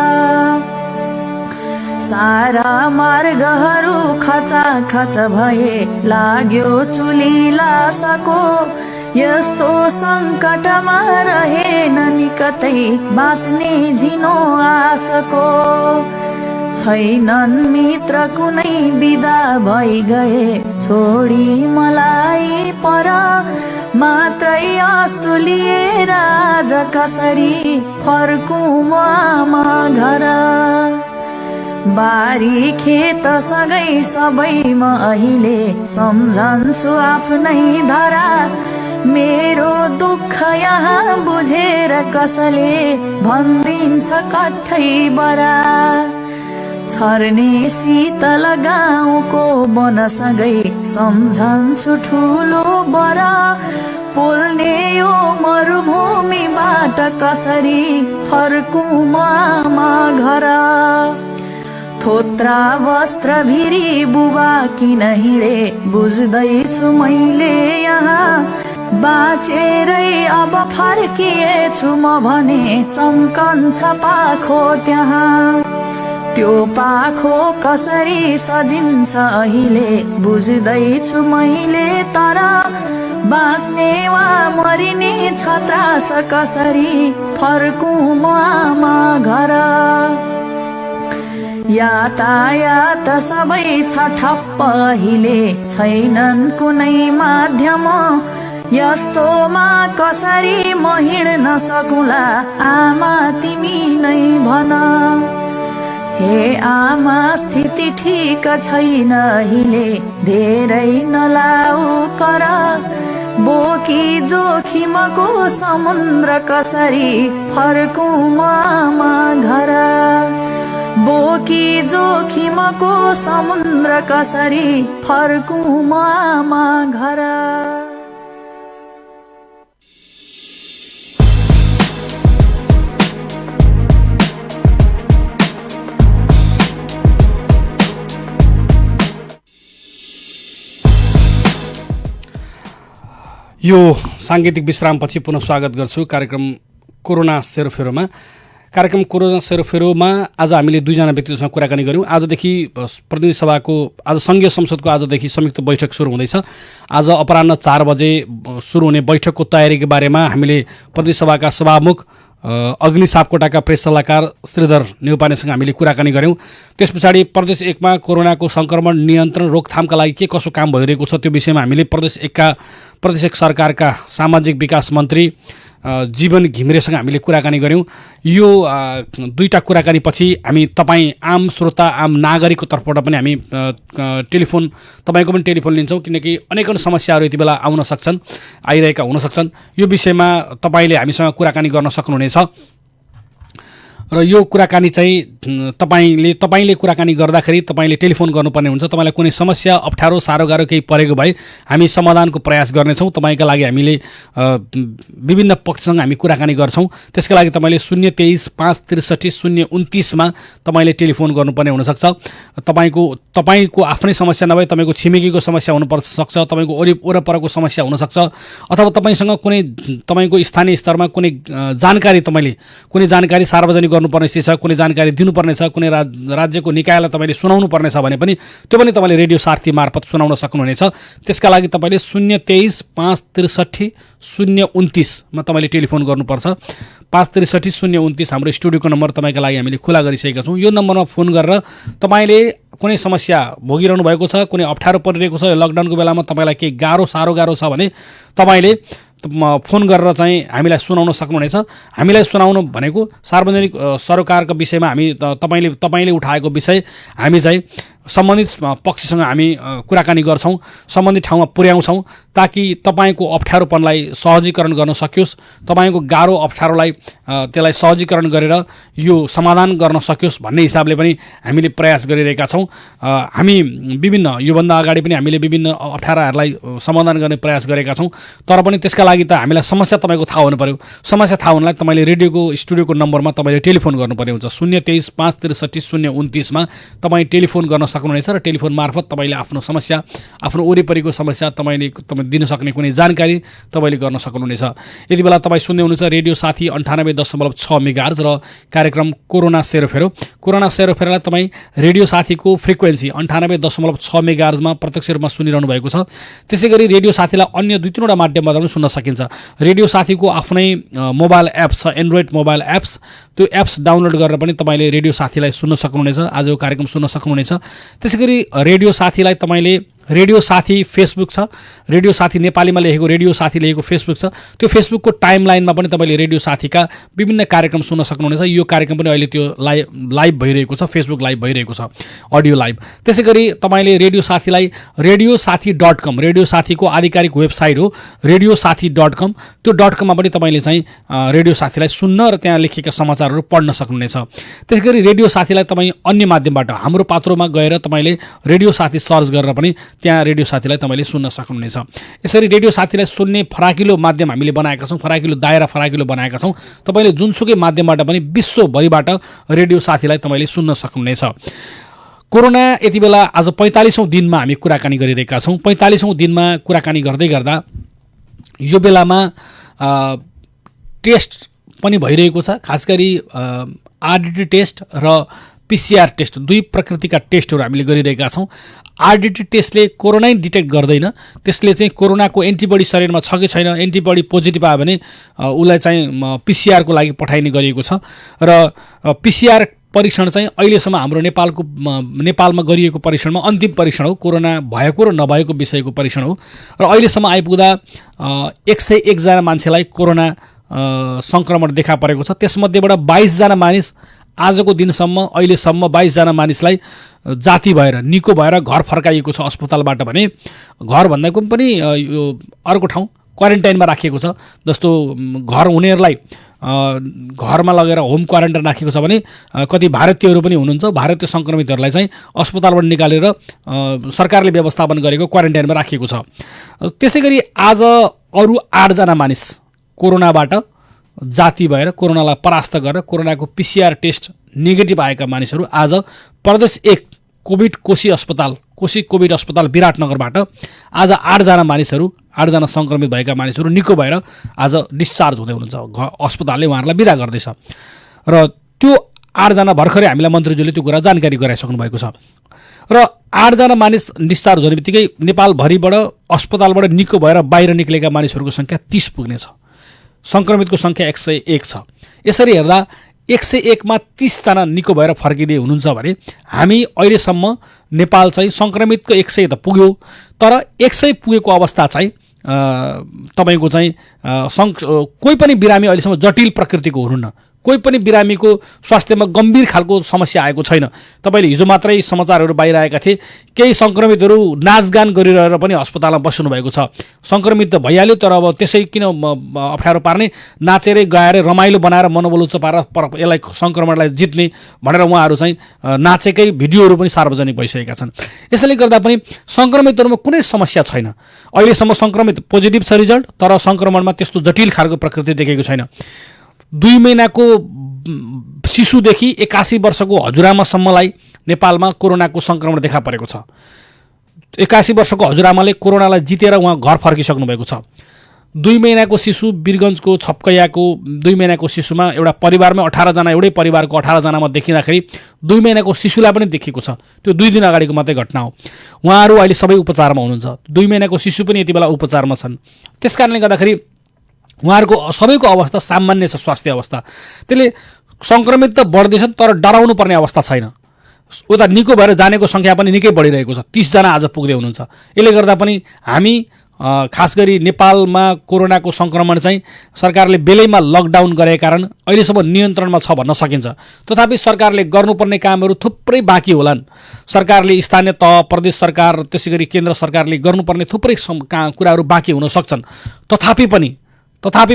सारा मार्गहरू खचाखच भए लाग्यो चुली लासको, यस्तो सङ्कटमा रहेन नि कतै बाँच्ने झिनो आशको। छैनन् मित्र कुनै बिदा भइ गए छोडी मलाई पर, मात्रै अस्तु लिएर आज कसरी फर्कौं म आमा घर। बारी खेत सँगै सबैमा अहिले सम्झन्छु आफ्नै धरा, मेरो दुःख यहाँ बुझेर कसले भनिदिन्छ कठै बरा। छर्ने शीतल गाउँको वनसँगै सम्झन्छु ठुलो बरा, पोल्ने यो मरुभूमिबाट कसरी फर्कौं म आमा घर। थोत्रा वस्त्र भिरी बुबा किन हिँडे बुझ्दैछु मैले यहाँ, बाँचेरै अब फर्किएछु म भने चम्कन्छ पाखो त्यहाँ। त्यो पाखो कसरी सजिन्छ अहिले बुझ्दैछु मैले, तर बाँच्ने वा मरिने छ त्रास कसरी फर्कौं म आमा घर। यातायात सबै छ ठप्प अहिले छैनन् कुनै माध्यम, यस्तोमा कसरी म हिँड्न सकुला आमा तिमी नै भन। हे आमा स्थिति ठिक छैन अहिले धेरै नलाउ कर, बोकी जोखिमको समुद्र कसरी फर्कौं म आमा घर। बोकी जोखिमको समुद्र कसरी फर्कौं म आमा घर। यो साङ्गीतिक विश्रामपछि पुनः स्वागत गर्छु कार्यक्रम कोरोना सेरोफेरोमा। कार्यक्रम कोरोना सेरोफेरोमा आज हामीले दुईजना व्यक्तिसँग कुराकानी गऱ्यौँ। आजदेखि प्रतिनिधि सभाको आज सङ्घीय संसदको आजदेखि संयुक्त बैठक सुरु हुँदैछ। आज अपराह्न 4 बजे सुरु हुने बैठकको तयारीको बारेमा हामीले प्रतिनिधि सभाका सभामुख अग्नि सापकोटाका प्रेस सल्लाहकार श्रीधर नेउपानेसँग हामीले कुराकानी गऱ्यौँ। त्यस पछाडि प्रदेश 1 मा कोरोनाको सङ्क्रमण नियन्त्रण रोकथामका लागि के कसो काम भइरहेको छ त्यो विषयमा हामीले प्रदेश 1 सरकारका सामाजिक विकास मन्त्री जीवन घिमिरेसँग हामीले कुराकानी गऱ्यौँ। यो दुईटा कुराकानी पछि हामी तपाईँ आम श्रोता आम नागरिकको तर्फबाट पनि हामी टेलिफोन तपाईँको पनि टेलिफोन लिन्छौँ, किनकि अनेकौँ समस्याहरू यति बेला आइरहेका हुन सक्छन्। यो विषयमा तपाईँले हामीसँग कुराकानी गर्न सक्नुहुनेछ र यो कुराकानी चाहिँ तपाईँले कुराकानी गर्दाखेरि तपाईँले टेलिफोन गर्नुपर्ने हुन्छ। तपाईँलाई कुनै समस्या अप्ठ्यारो साह्रो गाह्रो केही परेको भए हामी समाधानको प्रयास गर्नेछौँ। तपाईँका लागि हामीले विभिन्न पक्षसँग हामी कुराकानी गर्छौँ। त्यसका लागि तपाईँले 023 563 029 तपाईँले टेलिफोन गर्नुपर्ने हुनसक्छ। तपाईँको आफ्नै समस्या नभए तपाईँको छिमेकीको समस्या हुनसक्छ, तपाईँको वरपरको समस्या हुनसक्छ, अथवा तपाईँसँग कुनै तपाईँको स्थानीय स्तरमा कुनै जानकारी सार्वजनिक गर्नुपर्ने छ, कुनै जानकारी दिनुपर्ने छ, कुनै राज्यको निकायलाई तपाईँले सुनाउनु पर्ने छ भने पनि त्यो पनि तपाईँले रेडियो साथी मार्फत सुनाउन सक्नुहुनेछ। त्यसका लागि तपाईँले 023 563 029 मा तपाईँले टेलिफोन गर्नुपर्छ। 563 029 हाम्रो स्टुडियोको नम्बर तपाईँका लागि हामीले खुला गरिसकेका छौँ। यो नम्बरमा फोन गरेर तपाईँले कुनै समस्या भोगिरहनु भएको छ, कुनै अप्ठ्यारो परिरहेको छ, लकडाउनको बेलामा तपाईँलाई केही साह्रो गाह्रो छ भने तपाईँले फोन गरेर चाहिँ हामीलाई सुनाउन सक्नुहुनेछ। हामीलाई सुनाउनु भनेको सार्वजनिक सरकारको विषयमा हामी तपाईँले उठाएको विषय हामी चाहिँ सम्बन्धित पक्षसँग हामी कुराकानी गर्छौँ, सम्बन्धित ठाउँमा पुर्याउँछौँ, ताकि तपाईँको अप्ठ्यारोपनलाई सहजीकरण गर्न सकियोस्, तपाईँको गाह्रो अप्ठ्यारोलाई त्यसलाई सहजीकरण गरेर यो समाधान गर्न सकियोस् भन्ने हिसाबले पनि हामीले प्रयास गरिरहेका छौँ। हामी योभन्दा अगाडि पनि हामीले विभिन्न अप्ठ्याराहरूलाई समाधान गर्ने प्रयास गरेका छौँ। तर पनि त्यसका लागि त हामीलाई समस्या तपाईँको थाहा हुनु पर्यो। समस्या थाहा हुनलाई तपाईँले रेडियोको स्टुडियोको नम्बरमा तपाईँले टेलिफोन गर्नुपर्ने हुन्छ। 023 563 029 मा तपाईँ टेलिफोन गर्न सक्नुहुनेछ र टेलिफोन मार्फत तपाईँले आफ्नो समस्या, आफ्नो वरिपरिको समस्या तपाईँ दिन सक्ने कुनै जानकारी तपाईँले गर्न सक्नुहुनेछ। यति बेला तपाईँ सुन्दै हुनुहुन्छ रेडियो साथी 98.6 मेगाहर्ज र कार्यक्रम कोरोना सेरोफेरो। कोरोना सेरोफेरोलाई तपाईँ रेडियो साथीको फ्रिक्वेन्सी 98.6 मेगाहर्जमा प्रत्यक्ष रूपमा सुनिरहनु भएको छ। त्यसै गरी रेडियो साथीलाई अन्य 2-3वटा माध्यमबाट पनि सुन्न सकिन्छ। रेडियो साथीको आफ्नै मोबाइल एप्स छ, एन्ड्रोइड मोबाइल एप्स। त्यो एप्स डाउनलोड गरेर पनि तपाईँले रेडियो साथीलाई सुन्न सक्नुहुनेछ, आजको कार्यक्रम सुन्न सक्नुहुनेछ। त्यसै गरी रेडियो साथीलाई तपाईँले रेडियो साथी फेसबुक छ, रेडियो साथी नेपालीमा लेखेको रेडियो साथी लेखेको फेसबुक छ, त्यो फेसबुकको टाइमलाइनमा पनि तपाईँले रेडियो साथीका विभिन्न कार्यक्रम सुन्न सक्नुहुनेछ। यो कार्यक्रम पनि अहिले त्यो लाइभ भइरहेको छ, फेसबुक लाइभ भइरहेको छ, अडियो लाइभ। त्यसै गरी तपाईँले रेडियो साथीलाई radiosathi.com, रेडियो साथीको आधिकारिक वेबसाइट हो radiosathi.com, त्यो .com मा पनि तपाईँले चाहिँ रेडियो साथीलाई सुन्न र त्यहाँ लेखिएका समाचारहरू पढ्न सक्नुहुनेछ। त्यसै गरी रेडियो साथीलाई तपाईँ अन्य माध्यमबाट हाम्रो पात्रोमा गएर तपाईँले रेडियो साथी सर्च गरेर पनि त्यहाँ रेडियो साथीलाई तपाईँले सुन्न सक्नुहुनेछ। यसरी रेडियो साथीलाई सुन्ने फराकिलो माध्यम हामीले बनाएका छौँ, फराकिलो दायरा फराकिलो बनाएका छौँ। तपाईँले जुनसुकै माध्यमबाट पनि विश्वभरिबाट रेडियो साथीलाई तपाईँले सुन्न सक्नुहुनेछ। कोरोना यति बेला आज 45औं दिनमा हामी कुराकानी गरिरहेका छौँ। 45औं दिनमा कुराकानी गर्दै गर्दा यो बेलामा टेस्ट पनि भइरहेको छ, खास गरी आरडिटी टेस्ट र पिसिआर टेस्ट, दुई प्रकृतिका टेस्टहरू हामीले गरिरहेका छौँ। आरडिटी टेस्टले कोरोना डिटेक्ट गर्दैन, त्यसले चाहिँ कोरोनाको एन्टिबडी शरीरमा छ कि छैन, एन्टिबडी पोजिटिभ आयो भने उसलाई चाहिँ पिसिआरको लागि पठाइने गरिएको छ। र पिसिआर परीक्षण चाहिँ अहिलेसम्म हाम्रो नेपालमा गरिएको परीक्षणमा अन्तिम परीक्षण हो, कोरोना भएको र नभएको विषयको परीक्षण हो। र अहिलेसम्म आइपुग्दा 101 जना मान्छेलाई कोरोना सङ्क्रमण देखा परेको छ। त्यसमध्येबाट 22 जना मानिस आजको दिनसम्म अहिलेसम्म 22 जना मानिसलाई जाति भएर निको भएर घर फर्काइएको छ अस्पतालबाट भने घर भन्दाको पनि यो अर्को ठाउँ क्वारेन्टाइनमा राखिएको छ। जस्तो घर हुनेहरूलाई घरमा लगेर होम क्वारेन्टाइन राखेको छ भने कति भारतीयहरू पनि हुनुहुन्छ, भारतीय सङ्क्रमितहरूलाई चाहिँ अस्पतालबाट निकालेर सरकारले व्यवस्थापन गरेको क्वारेन्टाइनमा राखिएको छ। त्यसै गरी आज अरू 8 जना मानिस कोरोनाबाट जाति भएर कोरोनालाई परास्त गरेर कोरोनाको पिसिआर टेस्ट नेगेटिभ आएका मानिसहरू आज प्रदेश 1 कोशी कोभिड अस्पताल विराटनगरबाट आज 8 जना मानिसहरू, 8 जना सङ्क्रमित भएका मानिसहरू निको भएर आज डिस्चार्ज हुँदै हुनुहुन्छ। अस्पतालले उहाँहरूलाई बिदा गर्दैछ र त्यो 8 जना भर्खरै हामीलाई मन्त्रीज्यूले त्यो कुरा जानकारी गराइसक्नु भएको छ। र 8 जना मानिस डिस्चार्ज हुने बित्तिकै नेपालभरिबाट अस्पतालबाट निको भएर बाहिर निक्लेका मानिसहरूको सङ्ख्या 30 पुग्नेछ। सङ्क्रमितको सङ्ख्या 101 छ। यसरी हेर्दा 101 मा 30 जना निको भएर फर्किँदै हुनुहुन्छ भने हामी अहिलेसम्म नेपाल चाहिँ सङ्क्रमितको 100 त पुग्यो, तर 100 पुगेको अवस्था चाहिँ तपाईँको चाहिँ कोही पनि बिरामी अहिलेसम्म जटिल प्रकृतिको हुनुहुन्न, कोही पनि बिरामीको स्वास्थ्यमा गम्भीर खालको समस्या आएको छैन। तपाईँले हिजो मात्रै समाचारहरू बाहिर आएका थिए, केही सङ्क्रमितहरू नाचगान गरिरहेर पनि अस्पतालमा बस्नु भएको छ। सङ्क्रमित त भइहाल्यो, तर अब त्यसै किन अप्ठ्यारो पार्ने, नाचेरै गाएर रमाइलो बनाएर मनोबल उच्च पारेर यसलाई सङ्क्रमणलाई जित्ने भनेर उहाँहरू चाहिँ नाचेकै भिडियोहरू पनि सार्वजनिक भइसकेका छन्। यसैले गर्दा पनि सङ्क्रमितहरूमा कुनै समस्या छैन। अहिलेसम्म सङ्क्रमित पोजिटिभ छ रिजल्ट, तर सङ्क्रमणमा त्यस्तो जटिल खालको प्रकृति देखेको छैन। 2 महिनाको शिशुदेखि 81 वर्षको हजुरआमासम्मलाई नेपालमा कोरोनाको सङ्क्रमण देखा परेको छ। 81 वर्षको हजुरआमाले कोरोनालाई जितेर उहाँ घर फर्किसक्नु भएको छ। 2 महिनाको शिशु वीरगञ्जको छपकैयाको 2 महिनाको शिशुमा एउटा परिवारमा 18 जना, एउटै परिवारको 18 जनामा देखिँदाखेरि 2 महिनाको शिशुलाई पनि देखिएको छ। त्यो 2 दिन अगाडिको मात्रै घटना हो। उहाँहरू अहिले सबै उपचारमा हुनुहुन्छ। 2 महिनाको शिशु पनि यति बेला उपचारमा छन्। त्यस कारणले गर्दाखेरि उहाँहरूको सबैको अवस्था सामान्य छ, स्वास्थ्य अवस्था। त्यसले सङ्क्रमित त बढ्दैछन्, तर डराउनु पर्ने अवस्था छैन। उता निको भएर जानेको सङ्ख्या पनि निकै बढिरहेको छ। 30 जना आज पुग्दै हुनुहुन्छ। यसले गर्दा पनि हामी खास गरी नेपालमा कोरोनाको सङ्क्रमण चाहिँ सरकारले बेलैमा लकडाउन गरेका कारण अहिलेसम्म नियन्त्रणमा छ भन्न सकिन्छ। तथापि सरकारले गर्नुपर्ने कामहरू थुप्रै बाँकी होलान्। सरकारले स्थानीय तह, प्रदेश सरकार, त्यसै गरी केन्द्र सरकारले गर्नुपर्ने थुप्रै कुराहरू बाँकी हुन सक्छन्। तथापि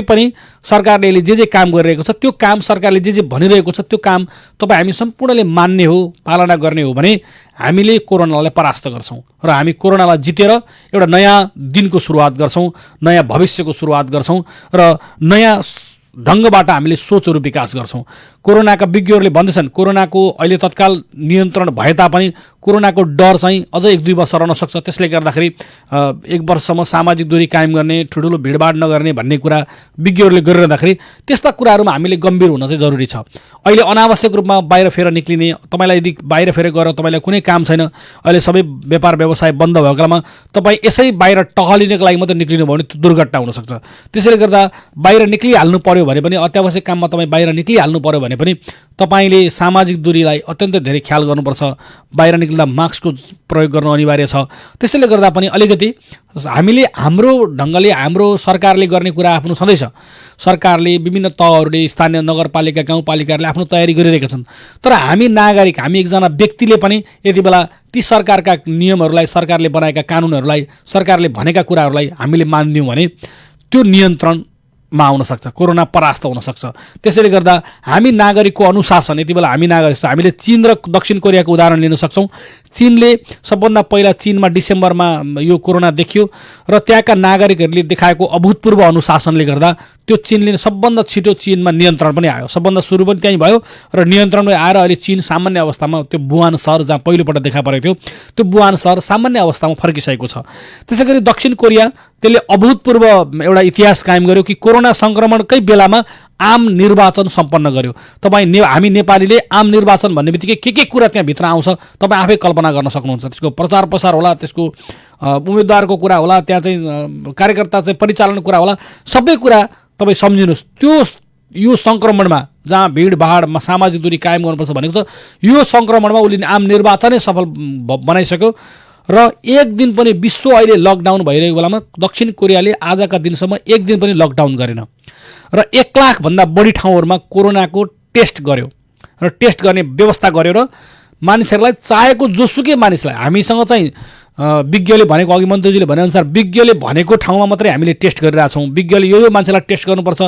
पनि सरकारले जे काम गरिरहेको छ, त्यो काम सरकारले जे भनिरहेको छ, त्यो काम तपाईँ हामी सम्पूर्णले मान्ने हो, पालना गर्ने हो भने हामीले कोरोनालाई परास्त गर्छौँ र हामी कोरोनालाई जितेर एउटा नयाँ दिनको सुरुवात गर्छौँ, नयाँ भविष्यको सुरुवात गर्छौँ र नयाँ ढङ्गबाट हामीले सोचहरू विकास गर्छौँ। कोरोनाका विज्ञहरूले भन्दछन् कोरोनाको अहिले तत्काल नियन्त्रण भए तापनि कोरोनाको डर चाहिँ अझ 1-2 वर्ष रहन सक्छ। त्यसले गर्दाखेरि 1 वर्षसम्म सामाजिक दूरी कायम गर्ने, ठुल्ठुलो भिडभाड नगर्ने भन्ने कुरा विज्ञहरूले गरिरहँदाखेरि त्यस्ता कुराहरूमा हामीले गम्भीर हुन चाहिँ जरुरी छ। अहिले अनावश्यक रूपमा बाहिर फेर निक्लिने, तपाईँलाई यदि बाहिर फेर गएर तपाईँलाई कुनै काम छैन, अहिले सबै व्यापार व्यवसाय बन्द भएको बेलामा तपाईँ यसै बाहिर टहलिनको लागि मात्रै निक्लिनु भयो भने त्यो दुर्घटना हुनसक्छ। त्यसैले गर्दा बाहिर निक्लिहाल्नु पर्यो भने पनि, अत्यावश्यक काममा तपाईँ बाहिर निक्लिहाल्नु पर्यो भने पनि तपाईँले सामाजिक दूरीलाई अत्यन्त धेरै ख्याल गर्नुपर्छ। बाहिर निक्लिँदा मास्कको प्रयोग गर्नु अनिवार्य छ। त्यसैले गर्दा पनि अलिकति हामीले हाम्रो ढङ्गले, हाम्रो सरकारले गर्ने कुरा आफ्नो छँदैछ। सरकारले, विभिन्न तहहरूले, स्थानीय नगरपालिका, गाउँपालिकाहरूले आफ्नो तयारी गरिरहेका छन्। तर हामी नागरिक, हामी एकजना व्यक्तिले पनि यति बेला ती सरकारका नियमहरूलाई, सरकारले बनाएका कानुनहरूलाई, सरकारले भनेका कुराहरूलाई हामीले मान्दियौँ भने त्यो नियन्त्रणमा आउन सक्छ, कोरोना परास्त हुन सक्छ। त्यसैले गर्दा हामी नागरिकको अनुशासन, यति बेला हामी नागरिक, हामीले चीन र दक्षिण कोरियाको उदाहरण लिन सक्छौँ। चीनले सबभन्दा पहिला चीनमा डिसेम्बरमा यो कोरोना देखियो र त्यहाँका नागरिकहरूले देखाएको अभूतपूर्व अनुशासनले गर्दा त्यो चीनले सबभन्दा छिटो चीनमा नियन्त्रण पनि आयो। सबभन्दा सुरु पनि त्यहीँ भयो र नियन्त्रणमै आएर अहिले चीन सामान्य अवस्थामा, त्यो वुहान सहर जहाँ पहिलोपल्ट देखा परेको थियो, त्यो वुहान सहर सामान्य अवस्थामा फर्किसकेको छ। त्यसै गरी दक्षिण कोरिया, त्यसले अभूतपूर्व एउटा इतिहास कायम गर्यो कि कोरोना सङ्क्रमणकै बेलामा आम निर्वाचन सम्पन्न गर्यो। हामी नेपालीले आम निर्वाचन भन्ने बित्तिकै के कुरा त्यहाँभित्र आउँछ तपाईँ आफै कल्पना गर्न सक्नुहुन्छ। त्यसको प्रचार प्रसार होला, त्यसको उम्मेदवारको कुरा होला, त्यहाँ चाहिँ कार्यकर्ता चाहिँ परिचालन कुरा होला, सबै कुरा तपाईँ सम्झिनुहोस्। यो सङ्क्रमणमा जहाँ भिडभाडमा सामाजिक दूरी कायम गर्नुपर्छ भनेको छ, यो सङ्क्रमणमा उसले आम निर्वाचनै सफल बनाइसक्यो र एक दिन पनि विश्व अहिले लकडाउन भइरहेको बेलामा दक्षिण कोरियाले आजका दिनसम्म एक दिन पनि लकडाउन गरेन र 1 लाखभन्दा बढी ठाउँहरूमा कोरोनाको टेस्ट गर्यो र टेस्ट गर्ने व्यवस्था गर्यो र मानिसहरूलाई चाहेको जोसुकै मानिसलाई, हामीसँग चाहिँ विज्ञले भनेको, अघि मन्त्रीजीले भनेअनुसार विज्ञले भनेको ठाउँमा मात्रै हामीले टेस्ट गरिरहेछौँ। विज्ञले यो मान्छेलाई टेस्ट गर्नुपर्छ,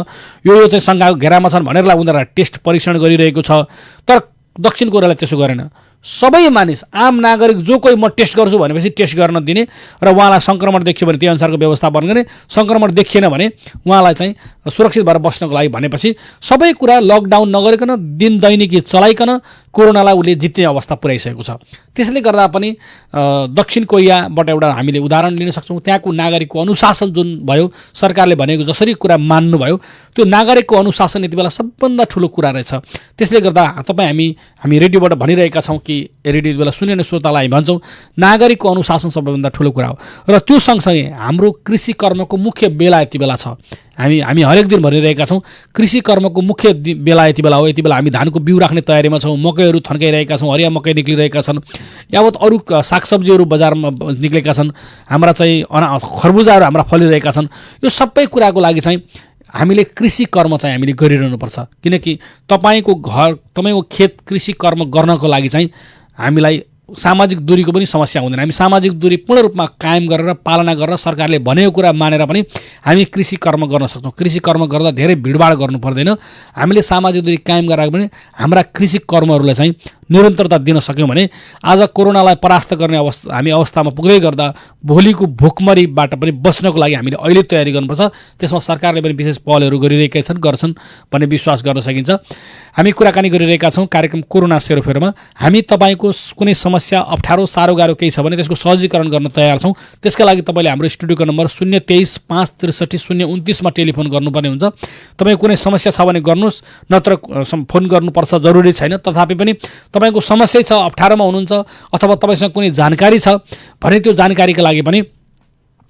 यो चाहिँ शङ्काको घेरामा छन् भनेरलाई उनीहरूलाई टेस्ट परीक्षण गरिरहेको छ। तर दक्षिण कोरियाले त्यसो गरेन। सबै मानिस, आम नागरिक जो कोही म टेस्ट गर्छु भनेपछि टेस्ट गर्न दिने र उहाँलाई सङ्क्रमण देखियो भने त्यही अनुसारको व्यवस्थापन गर्ने, सङ्क्रमण देखिएन भने उहाँलाई चाहिँ सुरक्षित भएर बस्नको लागि भनेपछि सबै कुरा लकडाउन नगरिकन दिन दैनिकी चलाइकन कोरोनालाई उसले जित्ने अवस्था पुर्याइसकेको छ। त्यसले गर्दा पनि दक्षिण कोरियाबाट एउटा हामीले उदाहरण लिन सक्छौँ। त्यहाँको नागरिकको अनुशासन जुन भयो, सरकारले भनेको जसरी कुरा मान्नुभयो, त्यो नागरिकको अनुशासन यति बेला सबभन्दा ठुलो कुरा रहेछ। त्यसले गर्दा हामी रेडियोबाट भनिरहेका छौँ कि किनकि रेडियो बेला सुन्ने श्रोतालाई भन्छौँ नागरिकको अनुशासन सबैभन्दा ठुलो कुरा हो र त्यो सँगसँगै हाम्रो कृषि कर्मको मुख्य बेला यति बेला छ। हामी हरेक दिन भनिरहेका छौँ कृषि कर्मको मुख्य बेला यति बेला हो। यति बेला हामी धानको बिउ राख्ने तयारीमा छौँ, मकैहरू थन्काइरहेका छौँ, हरिया मकै निक्लिरहेका छन्, यावत अरू सागसब्जीहरू बजारमा निक्लेका छन्, हाम्रा चाहिँ खरबुजाहरू हाम्रा फलिरहेका छन्। यो सबै कुराको लागि चाहिँ हामीले कृषि कर्म चाहिँ हामीले गरिरहनुपर्छ किनकि तपाईँको खेत कृषि कर्म गर्नको लागि चाहिँ हामीलाई सामाजिक दूरीको पनि समस्या हुँदैन। हामी सामाजिक दूरी पूर्ण रूपमा कायम गरेर पालना गरेर सरकारले भनेको कुरा मानेर पनि हामी कृषि कर्म गर्न सक्छौँ। कृषि कर्म गर्दा धेरै भिडभाड गर्नु पर्दैन। हामीले सामाजिक दूरी कायम गरेर पनि हाम्रा कृषि कर्महरूलाई चाहिँ निरन्तरता दिन सक्यौँ भने आज कोरोनालाई परास्त गर्ने हामी अवस्थामा पुग्दै गर्दा भोलिको भोकमरीबाट पनि बच्नको लागि हामीले अहिले तयारी गर्नुपर्छ। त्यसमा सरकारले पनि विशेष पहलहरू गरिरहेका गर्छन् भन्ने विश्वास गर्न सकिन्छ। हामी कुराकानी गरिरहेका छौँ कार्यक्रम कोरोना सेरोफेरोमा। हामी तपाईँको कुनै समस्या अप्ठ्यारो साह्रो गाह्रो केही छ भने त्यसको सहजीकरण गर्न तयार छौँ। त्यसका लागि तपाईँले हाम्रो स्टुडियोको नम्बर 023 563 029 टेलिफोन गर्नुपर्ने हुन्छ। तपाईँ कुनै समस्या छ भने गर्नुहोस्, नत्र फोन गर्नुपर्छ जरुरी छैन। तथापि पनि तपाईँको समस्या छ, अप्ठ्यारोमा हुनुहुन्छ अथवा तपाईँसँग कुनै जानकारी छ भने त्यो जानकारीका लागि पनि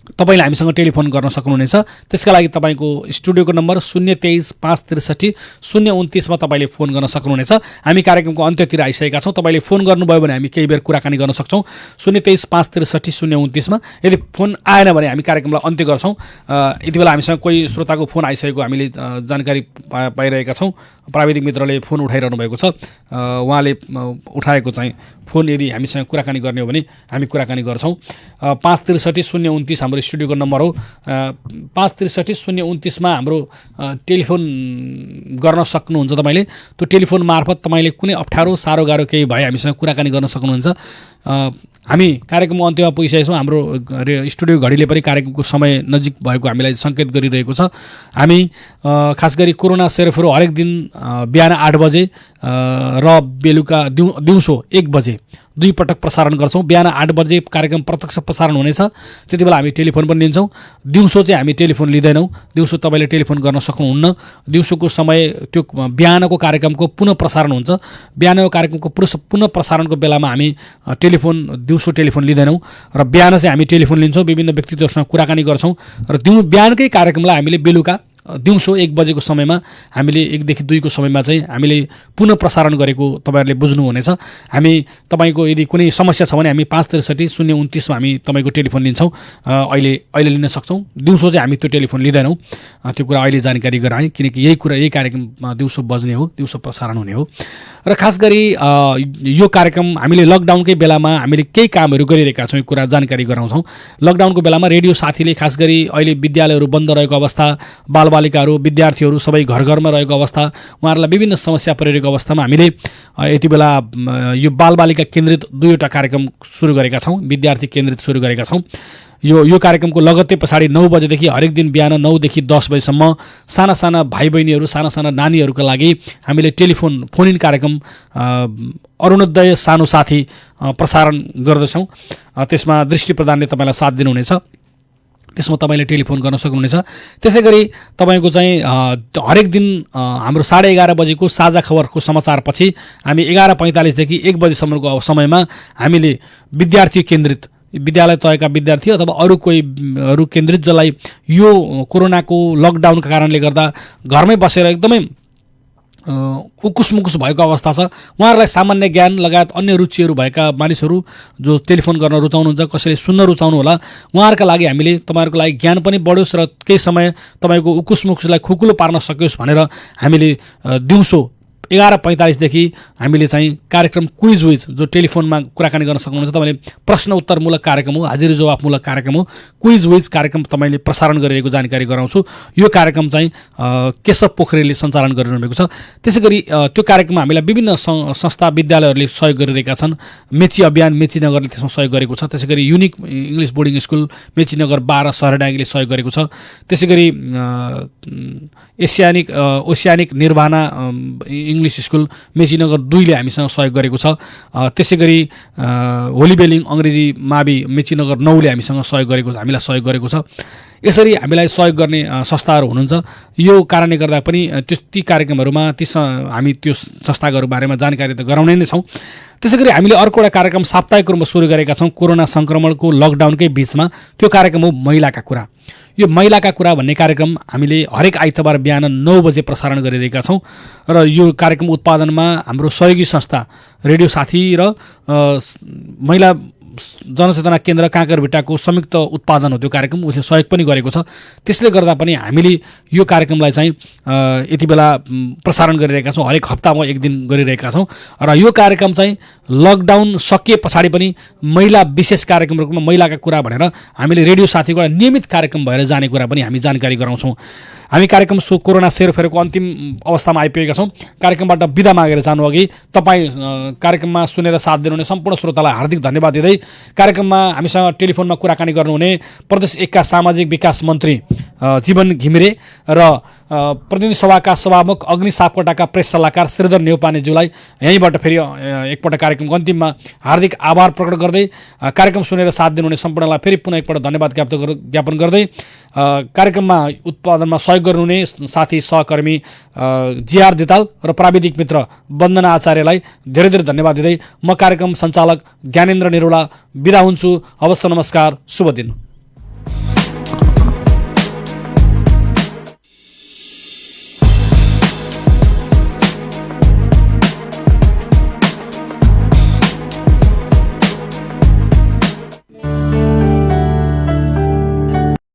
तपाईँले हामीसँग टेलिफोन गर्न सक्नुहुनेछ। त्यसका लागि तपाईँको स्टुडियोको नम्बर 023 563 029 तपाईँले फोन गर्न सक्नुहुनेछ। हामी कार्यक्रमको अन्त्यतिर आइसकेका छौँ। तपाईँले फोन गर्नुभयो भने हामी केही बेर कुराकानी गर्न सक्छौँ 023 563 029। यदि फोन आएन भने हामी कार्यक्रमलाई अन्त्य गर्छौँ। यति बेला हामीसँग कोही श्रोताको फोन आइसकेको हामीले जानकारी पाइरहेका छौँ। प्राविधिक मित्रले फोन उठाइरहनु भएको छ। उहाँले उठाएको चाहिँ फोन यदि हामीसँग कुराकानी गर्ने हो भने हामी कुराकानी गर्छौँ। 563 029 हाम्रो स्टुडियोको नम्बर हो। 563 029 हाम्रो टेलिफोन गर्न सक्नुहुन्छ। तपाईँले त्यो टेलिफोन मार्फत तपाईँले कुनै अप्ठ्यारो साह्रो गाह्रो केही भए हामीसँग कुराकानी गर्न सक्नुहुन्छ। हामी कार्यक्रमको अन्त्यमा पुगिसकेका छौँ। हाम्रो स्टुडियो घडीले पनि कार्यक्रमको समय नजिक भएको हामीलाई सङ्केत गरिरहेको छ। हामी खास गरी कोरोना सेरोफेरो हरेक दिन बिहान 8 बजे र बेलुका दिउँसो 1 बजे 2 पटक प्रसारण गर्छौँ। बिहान 8 बजे कार्यक्रम प्रत्यक्ष प्रसारण हुनेछ। त्यति बेला हामी टेलिफोन पनि लिन्छौँ। दिउँसो चाहिँ हामी टेलिफोन लिँदैनौँ। दिउँसो तपाईँले टेलिफोन गर्न सक्नुहुन्न। दिउँसोको समय त्यो बिहानको कार्यक्रमको पुनः प्रसारण हुन्छ। बिहानको कार्यक्रमको पुनः प्रसारणको बेलामा हामी दिउँसो टेलिफोन लिँदैनौँ र बिहान चाहिँ हामी टेलिफोन लिन्छौँ। विभिन्न व्यक्तित्वहरूसँग कुराकानी गर्छौँ र बिहानकै कार्यक्रमलाई हामीले बेलुका दिउँसो 1 बजेको समयमा हामीले 1 देखि 2 को समयमा चाहिँ हामीले पुनः प्रसारण गरेको तपाईँहरूले बुझ्नुहुनेछ। हामी तपाईँको यदि कुनै समस्या छ भने हामी 563 029 मा हामी तपाईँको टेलिफोन लिन्छौँ। अहिले लिन सक्छौँ। दिउँसो चाहिँ हामी त्यो टेलिफोन लिँदैनौँ। त्यो कुरा अहिले जानकारी गराएँ किनकि यही कार्यक्रम दिउँसो बज्ने हो, दिउँसो प्रसारण हुने हो। र खास गरी यो कार्यक्रम हामीले लकडाउनकै बेलामा हामीले केही कामहरू गरिरहेका छौँ। यो कुरा जानकारी गराउँछौँ। लकडाउनको बेलामा रेडियो साथीले खास गरी अहिले विद्यालयहरू बन्द रहेको अवस्था, बालबालिकाहरू विद्यार्थीहरू सबै घर घरमा रहेको अवस्था, उहाँहरूलाई विभिन्न समस्या परिरहेको अवस्थामा हामीले यति बेला यो बालबालिका केन्द्रित 2वटा कार्यक्रम सुरु गरेका छौँ। विद्यार्थी केन्द्रित सुरु गरेका छौँ। यो कार्यक्रमको लगत्तै पछाडि 9 बजेदेखि हरेक दिन बिहान 9 देखि 10 बजेसम्म साना भाइ बहिनीहरू, साना नानीहरूका लागि हामीले फोन इन कार्यक्रम अरुणोदय सानो साथी प्रसारण गर्दछौँ। त्यसमा दृष्टि प्रधानले तपाईँलाई साथ दिनुहुनेछ। त्यसमा तपाईँले टेलिफोन गर्न सक्नुहुनेछ। त्यसै गरी तपाईँको चाहिँ हरेक दिन हाम्रो 11:30 बजेको साझा खबरको समाचारपछि हामी 11:45 देखि 1 बजेसम्मको समयमा हामीले विद्यार्थी केन्द्रित विद्यालय तहका विद्यार्थी अथवा अरू केन्द्रित जसलाई यो कोरोनाको लकडाउनका कारणले गर्दा घरमै बसेर एकदमै उकुस भएको अवस्था छ, उहाँहरूलाई सामान्य ज्ञान लगायत अन्य रुचिहरू भएका मानिसहरू जो टेलिफोन गर्न रुचाउनुहुन्छ, कसैले सुन्न रुचाउनु होला, उहाँहरूका लागि हामीले तपाईँहरूको लागि ज्ञान पनि बढोस् र केही समय तपाईँको उकुसमुकुसलाई खुकुलो पार्न सकियोस् भनेर हामीले दिउँसो 11:45 देखि हामीले चाहिँ कार्यक्रम क्विज विज जो टेलिफोनमा कुराकानी गर्न सक्नुहुन्छ। तपाईँले प्रश्न उत्तरमूलक कार्यक्रम हो, हाजिरी जवाफमूलक कार्यक्रम हो। क्विज विज कार्यक्रम तपाईँले प्रसारण गरिरहेको जानकारी गराउँछु। यो कार्यक्रम चाहिँ केशव पोखरेलले सञ्चालन गरिरहनु भएको छ। त्यसै गरी त्यो कार्यक्रममा हामीलाई विभिन्न संस्था विद्यालयहरूले सहयोग गरिरहेका छन्। मेची अभियान मेचीनगरले त्यसमा सहयोग गरेको छ। त्यसै गरी unique English boarding school Mechinagar 12 सहरडाङ्गीले सहयोग गरेको छ। त्यसै गरी ओसियानिक निर्वाणा इङ्ग्लिस स्कुल मेचीनगर 2 ले हामीसँग सहयोग गरेको छ। त्यसै गरी होली बेलिङ अङ्ग्रेजी मावि मेचीनगर 9 ले हामीसँग सहयोग गरेको छ, हामीलाई सहयोग गरेको छ। यसरी हामीलाई सहयोग गर्ने संस्थाहरू हुनुहुन्छ। यो कारणले गर्दा पनि ती कार्यक्रमहरूमा हामी त्यो संस्थाको बारेमा जानकारी त गराउने नै छौँ। त्यसै गरी हामीले अर्को एउटा कार्यक्रम साप्ताहिक रूपमा सुरु गरेका छौँ कोरोना सङ्क्रमणको लकडाउनकै बिचमा। त्यो कार्यक्रम हो महिलाका कुरा। यो महिलाका कुरा भन्ने कार्यक्रम हामीले हरेक आइतबार बिहान 9 बजे प्रसारण गरिरहेका छौँ र यो कार्यक्रम उत्पादनमा हाम्रो सहयोगी संस्था रेडियो साथी र महिला जनचेतना केन्द्र काँकरभिट्टाको संयुक्त उत्पादन हो त्यो कार्यक्रम। उसले सहयोग पनि गरेको छ। त्यसले गर्दा पनि हामीले यो कार्यक्रमलाई चाहिँ यति बेला प्रसारण गरिरहेका छौँ। हरेक हप्तामा एक दिन गरिरहेका छौँ र यो कार्यक्रम चाहिँ लकडाउन सकिए पछाडि पनि महिला विशेष कार्यक्रमको रूपमा महिलाका कुरा भनेर हामीले रेडियो साथीको एउटा नियमित कार्यक्रम भएर जाने कुरा पनि हामी जानकारी गराउँछौँ। हामी कार्यक्रम कोरोना सेरोफेरोको अन्तिम अवस्थामा आइपुगेका छौँ। कार्यक्रमबाट बिदा मागेर जानु अघि तपाईँ कार्यक्रममा सुनेर साथ दिनुहुने सम्पूर्ण श्रोतालाई हार्दिक धन्यवाद दिँदै कार्यक्रममा हामीसँग टेलिफोनमा कुराकानी गर्नुहुने प्रदेश 1 का सामाजिक विकास मन्त्री जीवन घिमिरे र प्रतिनिधि सभाका सभामुख अग्नि सापकोटाका प्रेस सल्लाहकार श्रीधर नेउपानेज्यूलाई यहीँबाट फेरि एकपल्ट कार्यक्रमको अन्तिममा हार्दिक आभार प्रकट गर्दै कार्यक्रम सुनेर साथ दिनुहुने सम्पूर्णलाई फेरि पुनः एकपल्ट धन्यवाद ज्ञापन गर्दै कार्यक्रममा उत्पादनमा सहयोग गर्नुहुने साथी सहकर्मी जीआर दिताल र प्राविधिक मित्र वन्दना आचार्यलाई धेरै धेरै धन्यवाद दिँदै म कार्यक्रम सञ्चालक ज्ञानेन्द्र निरौला बिदा हुन्छु। हवस्, नमस्कार, शुभ दिन।